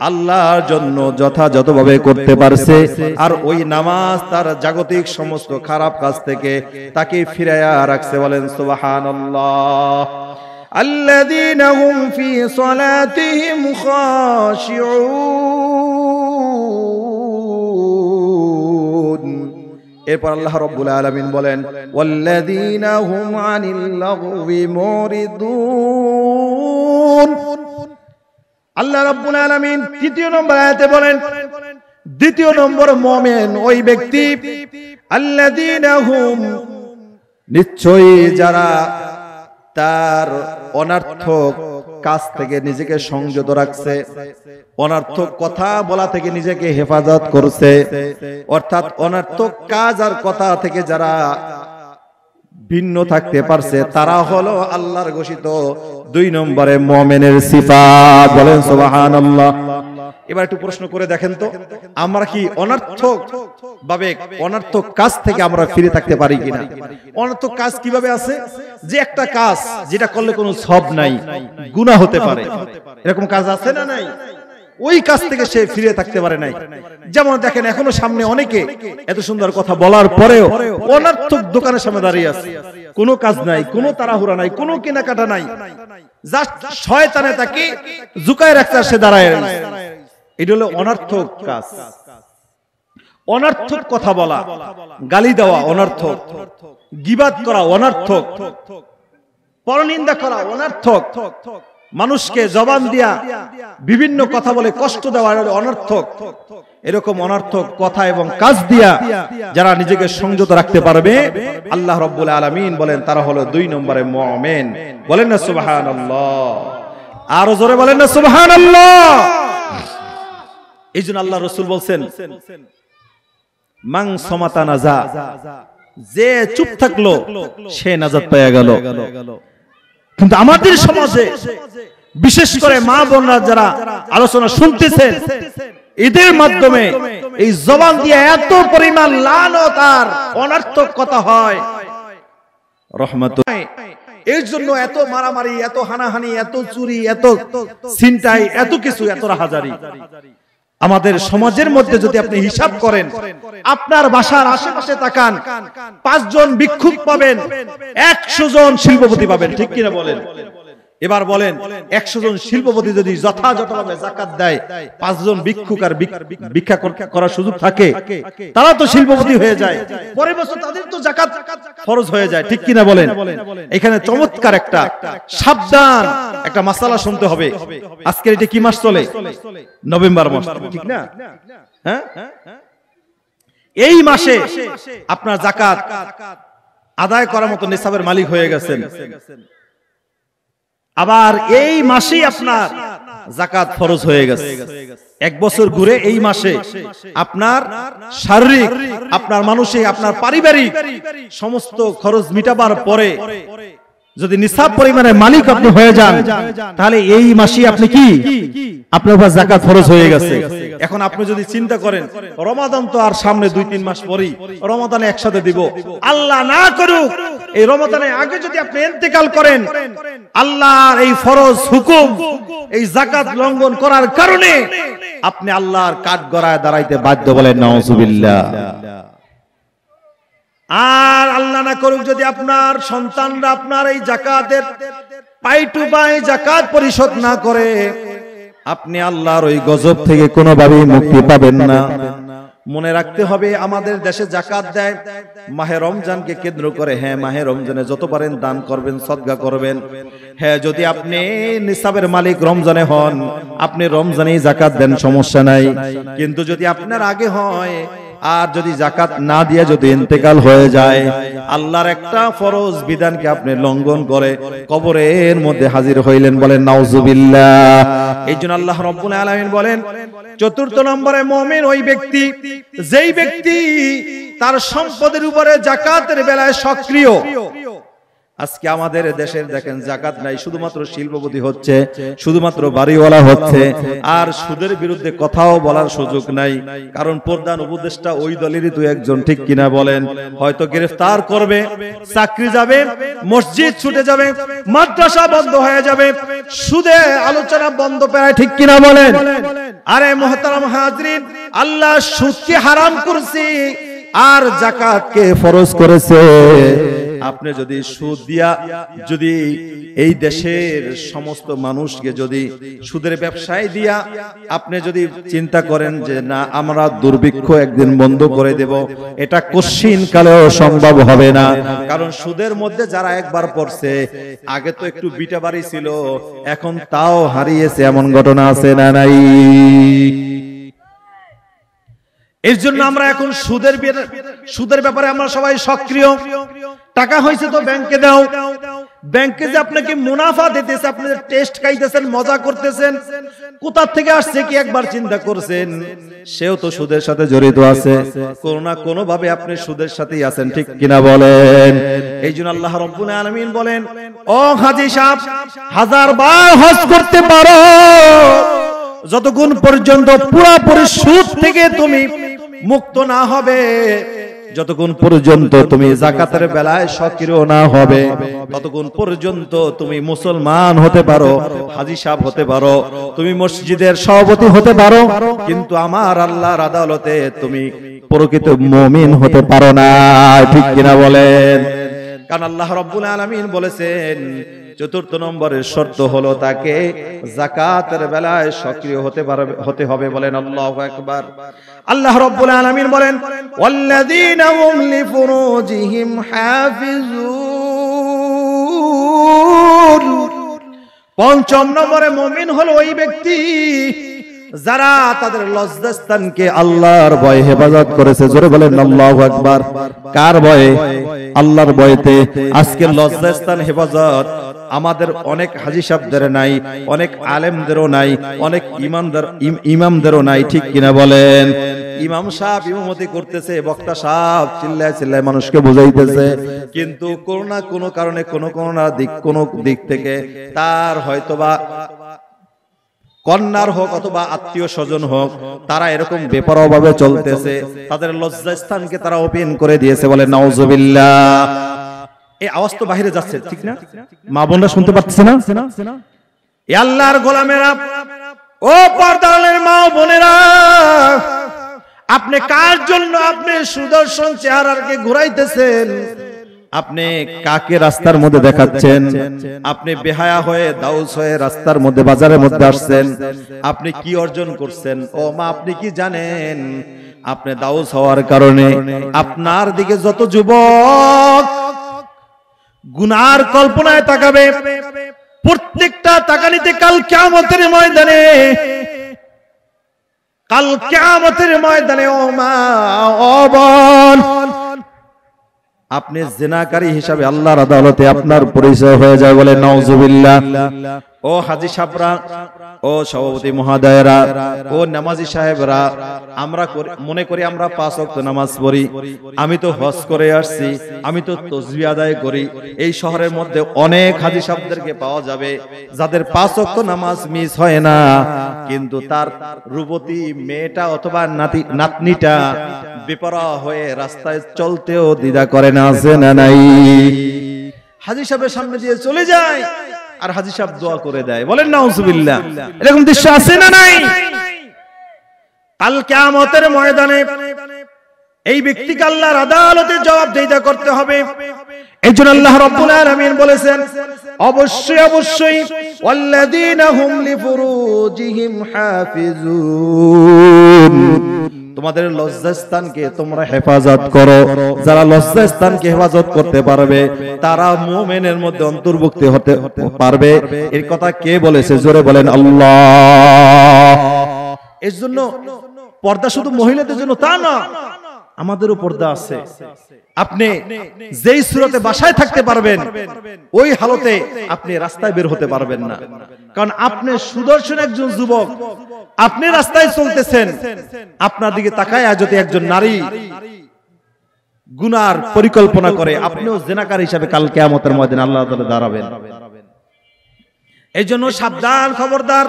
আল্লাহর জন্য যথাযথভাবে করতে পারছে, আর ওই নামাজ তার জাগতিক সমস্ত খারাপ কাজ থেকে তাকে ফিরাইয়া রাখছে। বলেন সুবহানাল্লাহ। আল্লাযীনা হুম ফি সালাতিহিম খাশিউন। এরপর আল্লাহ রাব্বুল আলামিন বলেন ওয়াল্লাযীনা হুম আনিল লাগবি মুরিদুন। আল্লাহ রাব্বুল আলামিন তৃতীয় নম্বর আয়াতে বলেন দ্বিতীয় নম্বর মুমিন ওই ব্যক্তি আল্লাযীনা হুম, নিশ্চয়ই যারা তার অনর্থক কাজ থেকে নিজেকে সংযত রাখছে, অনর্থক কথা বলা থেকে নিজেকে হেফাজত করছে, অর্থাৎ অনর্থক কাজ আর কথা থেকে যারা ভিন্ন থাকতে পারছে, তারা হলো আল্লাহর ঘোষিত দুই নম্বরে মুমিনের সিফাত। বলেন সুবহানাল্লাহ। এবার একটু প্রশ্ন করে দেখেন তো, আমরা কি অনর্থক ভাবে অনর্থক কাজ থেকে আমরা ফিরে থাকতে পারি কিনা? অনর্থক কাজ কিভাবে আছে? যে একটা কাজ যেটা করলে কোনো সওয়াব নাই, গুনাহ হতে পারে, এরকম কাজ আছে না নাই? ওই কাজ থেকে সে ফিরে থাকতে পারে নাই। যেমন দেখেন এখনো সামনে অনেকে এত সুন্দর কথা বলার পরেও অনর্থক দোকানের সামনে দাঁড়িয়ে আছে, কোনো কাজ নাই, কোনো তাড়াহুড়া নাই, কোনো কেনাকাটা নাই, জাস্ট শয়তানে তাকে ঝুঁকায় রাখতে সে দাঁড়ায়। এটা হলো অনর্থক কাজ। অনর্থক কথা বলা, গালি দেওয়া অনর্থক, গীবাত করা অনর্থক, পরনিন্দা করা অনর্থক, মানুষকে জবান দিয়া বিভিন্ন কথা বলে কষ্ট দেওয়া অনর্থক, এরকম অনর্থক কথা এবং কাজ দিয়া যারা নিজেকে সংযত রাখতে পারবে, আল্লাহ রাব্বুল আলামিন বলেন তারা হলো 2 নম্বরে মুমিন। বলেন না সুবহানাল্লাহ, আরো জোরে বলেন না সুবহানাল্লাহ। এইজন্য আল্লাহ রাসূল বলছেন মান সামাতা নাজা, যে চুপ থাকলো সে নাজাত পেয়ে গেল। কিন্তু আমাদের সমাজে বিশেষ করে মা বোনরা যারা আলোচনা শুনতেছেন, এদের মাধ্যমে এই জবান দিয়ে এত পরিমাণ লানত আর অনর্থক কথা হয়, রহমাতুল্লাহ। এর জন্য এত মারামারি, এত হানাহানি, এত চুরি, এত ছিনতাই, এত কিছু, এত রাহাজারি। আমাদের সমাজের মধ্যে যদি আপনি হিসাব করেন, আপনার বাসার আশেপাশে তাকান, 5 জন ভিক্ষুক পাবেন, 100 জন শিল্পপতি পাবেন, ঠিক কিনা বলেন? এবার বলেন 100 জন শিল্পপতি যদি যথাযথভাবে যাকাত দেয়, 5 জন ভিক্ষুক আর ভিক্ষা করার সুযোগ থাকে, তারা তো শিল্পপতি হয়ে যায়, পরের বছর তাদের তো যাকাত ফরজ হয়ে যায়, ঠিক কিনা বলেন? এখানে চমৎকার একটা সাবধান একটা মাসালা শুনতে হবে। আজকে এটা কি মাস চলে? নভেম্বর মাস, ঠিক না? হ্যাঁ, এই মাসে আপনার যাকাত আদায় করার মতো নিসাবের মালিক হয়ে গেছেন, আবার এই মাসেই আপনার যাকাত ফরজ হয়ে গেছে। 1 বছর ঘুরে এই মাসে আপনার শারীরিক, আপনার মানসিক, আপনার পারিবারিক সমস্ত খরচ মিটাবার পরে যদি নিসাব পরিমাণের মালিক আপনি হয়ে যান, তাহলে এই মাসে আপনি কি, আপনার উপর যাকাত ফরজ হয়ে গেছে। এখন আপনি যদি চিন্তা করেন রমাদান তো আর সামনে 2-3 মাস পরেই, রমাদানে একসাথে দিব, আল্লাহ না করুক এই রমাদানের আগে যদি আপনি ইন্তেকাল করেন, আল্লাহর এই ফরজ হুকুম, এই যাকাত লঙ্ঘন করার কারণে আপনি আল্লাহর কাঠগড়ায় দাঁড়াইতে বাধ্য। বলেন নাউজুবিল্লাহ। আর আল্লাহ না করুক যদি আপনার সন্তানরা আপনার এই যাকাতের পাই টু পাই যাকাত পরিশোধ না করে, আপনি আল্লাহর ওই গজব থেকে কোনোভাবেই মুক্তি পাবেন না। মনে রাখতে হবে আমাদের দেশে যাকাত দেয় মাহে রমজানকে কেন্দ্র করে। হ্যাঁ, মাহে রমজানে যত পারেন দান করবেন, সদকা করবেন। হ্যাঁ, যদি আপনি নিসাবের মালিক রমজানে হন, আপনি রমজানেই যাকাত দেন, সমস্যা নাই। কিন্তু যদি আপনার আগে হয় আর যদি যাকাত না দিয়ে যদি ইন্তেকাল হয়ে যায়, আল্লাহর একটা ফরজ বিধানকে আপনি লঙ্ঘন করে কবরের মধ্যে হাজির হইলেন। বলেন নাউজুবিল্লাহ। এইজন্য আল্লাহ রাব্বুল আলামিন বলেন 4 নম্বরে মুমিন ওই ব্যক্তি যেই ব্যক্তি তার সম্পদের উপরে যাকাতের বেলায় সক্রিয়। আজকে আমাদের দেশের দেখেন যাকাত নাই, শুধুমাত্র শিল্পপতি হচ্ছে, শুধুমাত্র বাড়িওয়ালা হচ্ছে, আর সুদের বিরুদ্ধে কথাও বলার সুযোগ নাই। কারণ প্রধান উপদেষ্টা ওই দলেরই 2-1 ঠিক কিনা বলেন? হয়তো গ্রেফতার করবে, চাকরি যাবে, মসজিদ ছুটে যাবে, মাদ্রাসা বন্ধ হয়ে যাবে, সুদে আলোচনা বন্ধ প্রায়, ঠিক কিনা বলেন? আরে মুহতারাম হাজরিন, আল্লাহ সুদকে হারাম করেছে আর যাকাতকে ফরজ করেছে। আপনি যদি সুদ দিয়া যদি এই দেশের সমস্ত মানুষকে যদি সুদের ব্যবসায় দিয়া আপনি যদি চিন্তা করেন যে না আমরা দুর্ভিক্ষ একদিন বন্ধ করে দেব, এটা কোশ্চিন কালেও সম্ভব হবে না। কারণ সুদের মধ্যে যারা একবার পড়ছে, আগে তো একটু বিটা বাড়ি ছিল, এখন তাও হারিয়েছে, এমন ঘটনা আছে না নাই? এর জন্য আমরা এখন সুদের ব্যাপারে আমরা সবাই সক্রিয়। টাকা হয়েছে তো ব্যাংকে দাও, ব্যাংকে যে আপনাকে মুনাফা দিতেছে, আপনি টেস্ট খাইতেছেন, মজা করতেছেন, কোথা থেকে আসছে কি একবার চিন্তা করছেন? সেও তো সুদের সাথে জড়িত আছে, কোনো না কোনো ভাবে আপনি সুদের সাথেই আছেন, ঠিক কিনা বলেন? এই জন্য আল্লাহ রাব্বুল আলামিন বলেন, ও হাজী সাহেব, 1000 বার হজ করতে পারো, যতক্ষণ পর্যন্ত পুরোপুরি সুদ থেকে তুমি মুক্ত না হবে, যতক্ষণ পর্যন্ত তুমি যাকাতের বেলায় সক্রিয় না হবে, ততক্ষণ পর্যন্ত তুমি মুসলমান হতে পারো, হাজী সাহেব হতে পারো, তুমি মসজিদের সভাপতি হতে পারো, কিন্তু আমার আল্লাহর আদালতে তুমি প্রকৃত মুমিন হতে পারো না, ঠিক কিনা বলেন? কারণ আল্লাহ রাব্বুল আলামিন বলেছেন 4 নম্বরের শর্ত হলো তাকে যাকাতের বেলায় সক্রিয় হতে হবে। বলেন আল্লাহু আকবার। আল্লাহ রাব্বুল আলামিন বলেন, ওয়াল্লাযীনা হুম লিফুরুজিহিম হাফিজুন, পঞ্চম নম্বরে মুমিন হলো ওই ব্যক্তি যারা তাদের লজ্জাস্থানকে আল্লাহর ভয়ে হেফাজত করেছে। জোরে বলেন আল্লাহু আকবার। কার ভয়ে? আল্লাহর ভয়েতে। আজকে লজ্জাস্থান হেফাজত আমাদের অনেক হাজী সাহেবদের নাই, অনেক আলেমদেরও নাই, অনেক ইমামদেরও নাই, ঠিক কিনা বলেন? ইমাম সাহেব ইমামতি করতেছে, বক্তা সাহেব চিল্লায় চিল্লায় মানুষকে বুঝাইতেছে, কিন্তু কোনো না কোনো কারণে কোনো দিক থেকে তার হয়তোবা কন্যার হোক অথবা আত্মীয় স্বজন হোক, তারা এরকম বেপরোয়া ভাবে চলতেছে, তাদের লজ্জাস্থানকে তারা ওপেন করে দিয়েছে। বলে নাউজুবিল্লাহ। এই আওয়াজ তো বাইরে যাচ্ছে, ঠিক না? মা বোনরা শুনতে পাচ্ছে না? এ আল্লাহর গোলামেরা, ও পর্দার মা বোনেরা, আপনি কার জন্য আপনি সুদর্শন চেহারাকে ঘুরাইতেছেন? আপনি কাকে রাস্তার মধ্যে দেখাচ্ছেন? আপনি বেহায়া হয়ে দাউস হয়ে রাস্তার মধ্যে বাজারের মধ্যে আসছেন, আপনি কি অর্জন করছেন? ও মা, আপনি কি জানেন আপনি দাউস হওয়ার কারণে আপনার দিকে যত যুবক গুনার কল্পনায় তাকাবে, প্রত্যেকটা তাকানিতে কাল কিয়ামতের ময়দানে ও মা ও বোন, আপনি জিনাকারী হিসাবে আল্লাহর আদালতে আপনার পরিচয় হয়ে যায়। বলে নাউজুবিল্লাহ। ও হাজী সাহেবরা, ও সভাপতি মহোদয়রা, ও নামাজি সাহেবরা, আমরা মনে করি আমরা 5 ওয়াক্ত নামাজ পড়ি, আমি তো হজ করে আসছি, আমি তো তাসবিহ আদায় করি। এই শহরের মধ্যে অনেক হাজী সাহেবদেরকে পাওয়া যাবে যাদের 5 ওয়াক্ত নামাজ মিস হয় না, কিন্তু তার রূপবতী মেয়েটা অথবা নাতনিটা বেপরোয়া হয়ে রাস্তায় চলতেও দ্বিধা করে না, আছে না নাই? হাজী সাহেবের সামনে দিয়ে চলে যায় আর হাজী সাহেব দোয়া করে দেয়। বলেন নাউজুবিল্লাহ। এরকম দৃশ্য আছে না নাই? কাল কিয়ামতের ময়দানে এই ব্যক্তিকে আল্লাহর আদালতে জবাবদিহিতা করতে হবে। এইজন্য আল্লাহ রাব্বুল আলামিন বলেছেন, অবশ্যই ওয়াল্লাযীনা হুম লিফুরুজিহিম হাফিজুন, তোমাদের লজ্জাস্থানকে তোমরা হেফাজত করো। যারা লজ্জাস্থানকে হেফাজত করতে পারবে তারা মুমিনের মধ্যে অন্তর্ভুক্ত হতে পারবে। এর কথা কে বলেছে? জোরে বলেন আল্লাহ। এর জন্য পর্দা শুধু মহিলাদের জন্য তা না, আমাদেরও পর্দা আছে। আপনি যেই সুরতে বাসায় থাকতে পারবেন, ওই হালতে আপনি রাস্তায় বের হতে পারবেন না। কারণ আপনি সুদর্শন একজন যুবক, আপনি রাস্তায় চলতেছেন, আপনার দিকে তাকায় যদি একজন নারী গুনার পরিকল্পনা করে, আপনিও জিনাকার হিসাবে কাল কিয়ামতের ময়দানে আল্লাহর আদালতে দাঁড়াবেন। এইজন্য সাবধান, খবরদার।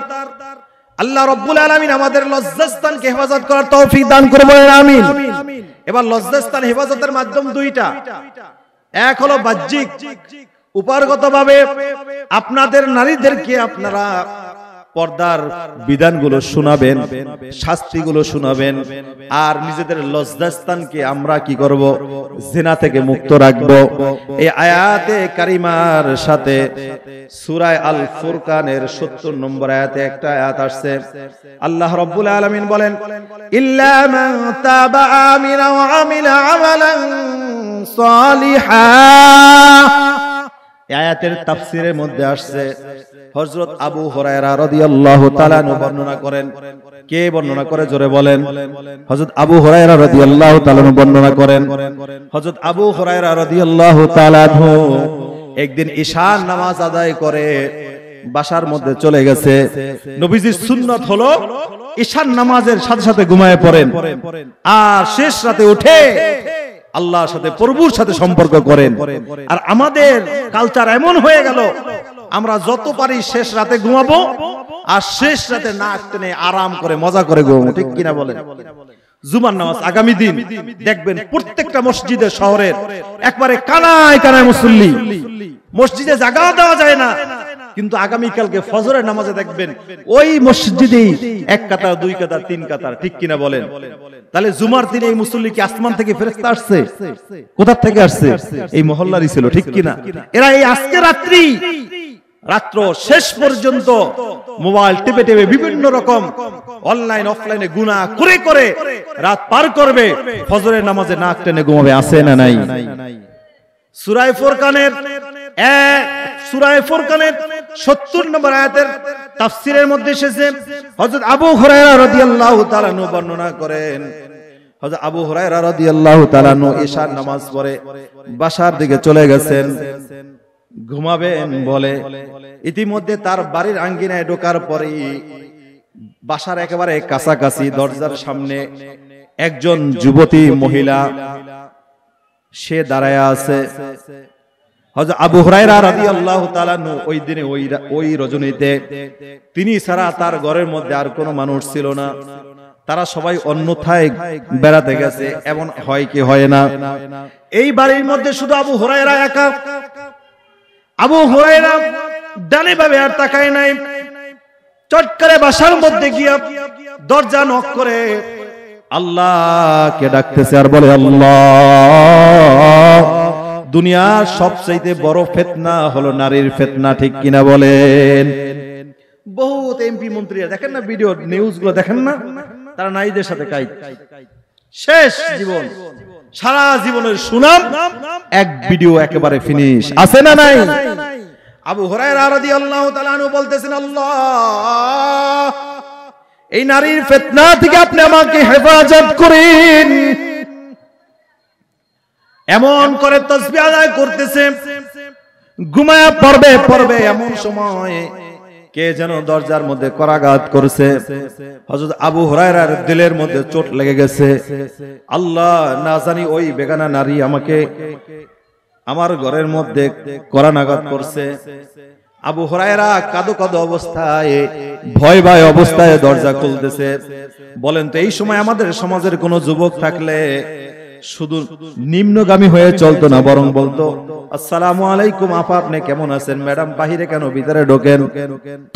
আল্লাহ রাব্বুল আলামিন আমাদের লজ্জাস্থানকে হেফাজত করার তৌফিক দান করে, বলেন আমিন। এবার লজ্জাস্থান হেফাজতের মাধ্যম দুইটা। এক হলো বাহ্যিক, উপারগতভাবে আপনাদের নারীদেরকে আপনারা পর্দার বিধানগুলো শোনাবেন, শাস্তিগুলো শোনাবেন, আর নিজেদের লজ্জাস্থানকে আমরা কি করব? জিনা থেকে মুক্ত রাখব। এই আয়াতে কারিমার সাথে সূরা আল ফুরকানের ৭০ নম্বর আয়াতে একটা আয়াত আসছে। আল্লাহ রাব্বুল আলামিন বলেন, ইল্লা মান তাবা আমিনা ওয়া আমিলা আমালান সালিহা। এই আয়াতের তাফসীরের মধ্যে আসছে, হযরত আবু হুরায়রা রাদিয়াল্লাহু তাআলা আনহু বর্ণনা করেন। কে বর্ণনা করে? জোরে বলেন। হযরত আবু হুরায়রা রাদিয়াল্লাহু তাআলা আনহু বর্ণনা করেন, হযরত আবু হুরায়রা রাদিয়াল্লাহু তাআলা আনহু একদিন ঈশার নামাজ আদায় করে বাসার মধ্যে চলে গেছে। নবীজির সুন্নাত হলো ঈশার নামাজের সাথে সাথে ঘুমায়ে পড়েন, আর শেষ রাতে উঠে আল্লাহর সাথে, প্রভুর সাথে সম্পর্ক করেন। আর আমাদের কালচার এমন হয়ে গেল, আমরা যত পারি শেষ রাতে ঘুমাবো, আর শেষ রাতে নাক টেনে আরাম করে মজা করে ঘুমাবো, ঠিক কিনা বলেন? জুমার নামাজ আগামী দিন দেখবেন প্রত্যেকটা মসজিদে শহরের একবারে কানায় কানায় মুসল্লি, মসজিদে জায়গা দেওয়া যায় না, কিন্তু আগামীকালকে ফজরের নামাজে দেখবেন ওই মসজিদেই 1 কাতার 2 কাতার 3 কাতার, ঠিক কিনা বলেন? তাহলে জুমার দিনে এই মুসল্লি কি আসমান থেকে ফেরেশতা আসছে? কোথা থেকে আসছে? এই মহল্লারই ছিল, ঠিক কিনা? এরা এই আজকে রাত্র শেষ পর্যন্ত মোবাইল টিপে টিপে বিভিন্ন রকম অনলাইন অফলাইনে গুনাহ করে করে রাত পার করবে, ফজরের নামাজে নাক টেনে ঘুমাবে, আছে না নাই? সূরা ফুরকানের 70 নম্বর আয়াতের তাফসীরের মধ্যে এসেছে, হযরত আবু হুরায়রা রাদিয়াল্লাহু তাআলা আনহু বর্ণনা করেন, হযরত আবু হুরায়রা রাদিয়াল্লাহু তাআলা আনহু ইশার নামাজ পড়ে বাসার দিকে চলে গেছেন, ঘুমাবেন বলে। ইতিমধ্যে তার বাড়ির আঙ্গিনায় ঢোকার পরেই বাসার একেবারে কাছাকাছি দরজার সামনে একজন যুবতী মহিলা সে দাঁড়ায় আছে। হযরত আবু হুরায়রা রাদিয়াল্লাহু তাআলা আনহু ওই দিনে ওই রজনীতে তিনি ছাড়া তার ঘরের মধ্যে আর কোনো মানুষ ছিল না, তারা সবাই অন্যথায় বেড়াতে গেছে, এমন হয় কি হয় না। এই বাড়ির মধ্যে শুধু আবু হুরায়রা একা। আবু হুরায়রা ডানে বামে আর তাকায় নাই, চট করে বাসার মধ্যে গিয়া দরজা নক করে আল্লাহকে ডাকতেছে আর বলে, আল্লাহ, দুনিয়ার সবচাইতে বড় ফিতনা হলো নারীর ফিতনা, ঠিক কিনা বলেন? বহুত এমপি মন্ত্রীরা দেখেন না, ভিডিও নিউজ গুলো দেখেন না, তারা নারীদের সাথে কাইত, শেষ জীবন, সারা জীবনের সুনাম এক ভিডিও একেবারে ফিনিশ, আছে না নাই? আবু হুরায়রা রাদিয়াল্লাহু তাআলা আনহু বলতেছেন, আল্লাহ, এই নারীর ফিতনা থেকে আপনি আমাকে হেফাজত করেন। এমন করে তাসবিহ আদায় করতেছে, ঘুমায়া পড়বে এমন সময় কে যেন দরজার মধ্যে করাঘাত করছে। হযরত আবু হুরায়রার দিলের মধ্যে চোট লেগে গেছে, আল্লাহ, না জানি ওই বেগানা নারী আমাকে আমার ঘরের মধ্যে করাঘাত করছে। আবু হুরায়রা কাঁদো কাঁদো অবস্থায়, ভয় ভয় অবস্থায় দরজা খুলতেছে। বলেন তো, এই সময় আমাদের সমাজের কোন যুবক থাকলে শুধু নিম্নগামী হয়ে চলতো না, বরং বলতো, আসসালামু আলাইকুম আপা, আপনি কেমন আছেন? ম্যাডাম বাহিরে কেন, ভিতরে ঢোকেন,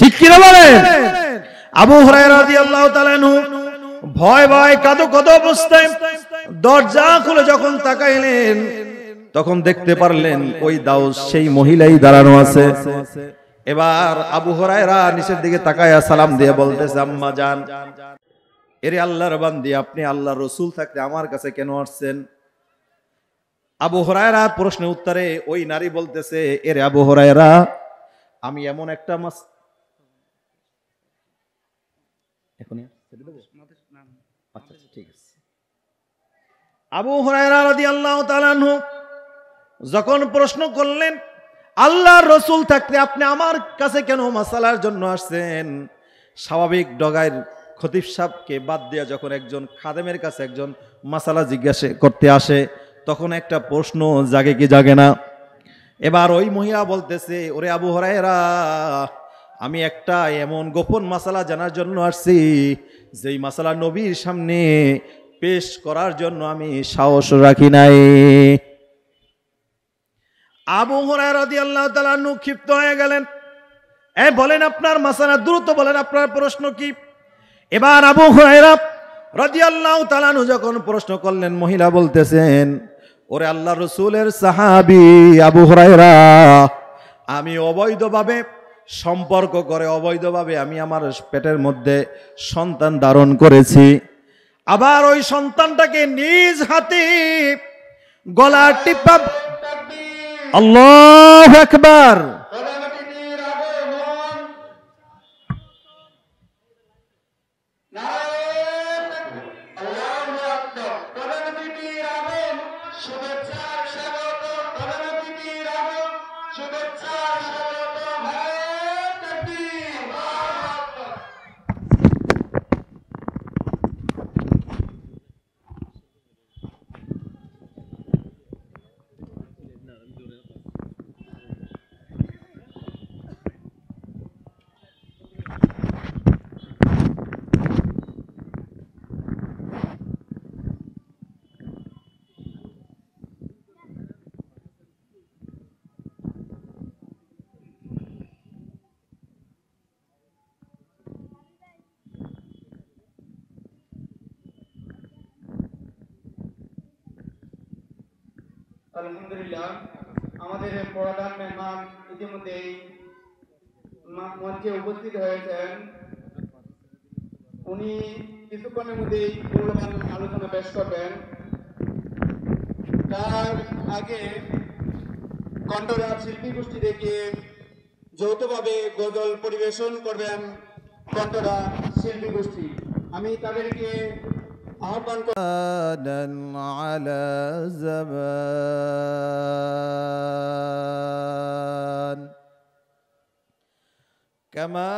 ঠিক কি না বলেন? আবু হুরায়রা রাদিয়াল্লাহু তাআলা আনহু ভয় ভয় কাঁদো কাঁদো অবস্থায় দরজা খুলে যখন তাকাইলেন, তখন দেখতে পারলেন ওই দাউস সেই মহিলাই দাঁড়ানো আছে। এবার আবু হুরায়রা নিচের দিকে তাকায়া সালাম দিয়ে বলতেছে, আম্মা জান, এরে আল্লাহর বান্দি, আপনি আল্লাহর রাসূল থাকতে আমার কাছে কেন আসছেন? আবু হুরায়রা প্রশ্নের উত্তরে ওই নারী বলতেছে, এরে আবু হুরায়রা, আমি এমন একটা আচ্ছা ঠিক আছে। আবু হুরায়রা রাদিয়াল্লাহু তাআলা আনহু যখন প্রশ্ন করলেন, আল্লাহর রাসূল থাকতে আপনি আমার কাছে কেন মাসালার জন্য আসছেন? স্বাভাবিক ডগায় খতিব সাহেবকে বাদ দিয়ে যখন একজন খাদেমের কাছে একজন মাসালা জিজ্ঞাসা করতে আসে, তখন একটা প্রশ্ন জাগে কি জাগে না? এবার ওই মহিলা বলতেছে, ওরে আবু হুরায়রা, আমি একটা এমন গোপন মাসালা জানার জন্য আসছি, যেই মাসালা নবীর সামনে পেশ করার জন্য আমি সাহস রাখি নাই। আবু হুরায়রা রাদিয়াল্লাহু তাআলা আনহু ক্ষিপ্ত হয়ে গেলেন, বলেন আপনার মাসালা, দ্রুত বলেন আপনার প্রশ্ন কি? এবার আবু হুরায়রা রাদিয়াল্লাহু তাআলা আনহু যখন প্রশ্ন করলেন, মহিলা বলতেছেন, ওরে আল্লাহর রাসূলের সাহাবী আবু হুরায়রা, আমি অবৈধভাবে সম্পর্ক করে অবৈধভাবে আমি আমার পেটের মধ্যে সন্তান ধারণ করেছি। আবার ওই সন্তানটাকে নিজ হাতে গলা টিপা, আল্লাহু আকবার, আলহামদুলিল্লাহ, আমাদের প্রধান মেহমান ইতিমধ্যেই মঞ্চে উপস্থিত হয়েছেন। উনি কিছুক্ষণের মধ্যেই মূল্যবান আলোচনা পেশ করবেন। তার আগে কণ্ঠরাগ শিল্পী গোষ্ঠী থেকে যৌথভাবে গজল পরিবেশন করবেন কণ্ঠদা শিল্পী গোষ্ঠী। আমি তাদেরকে আহ্বান করব। على زمان كما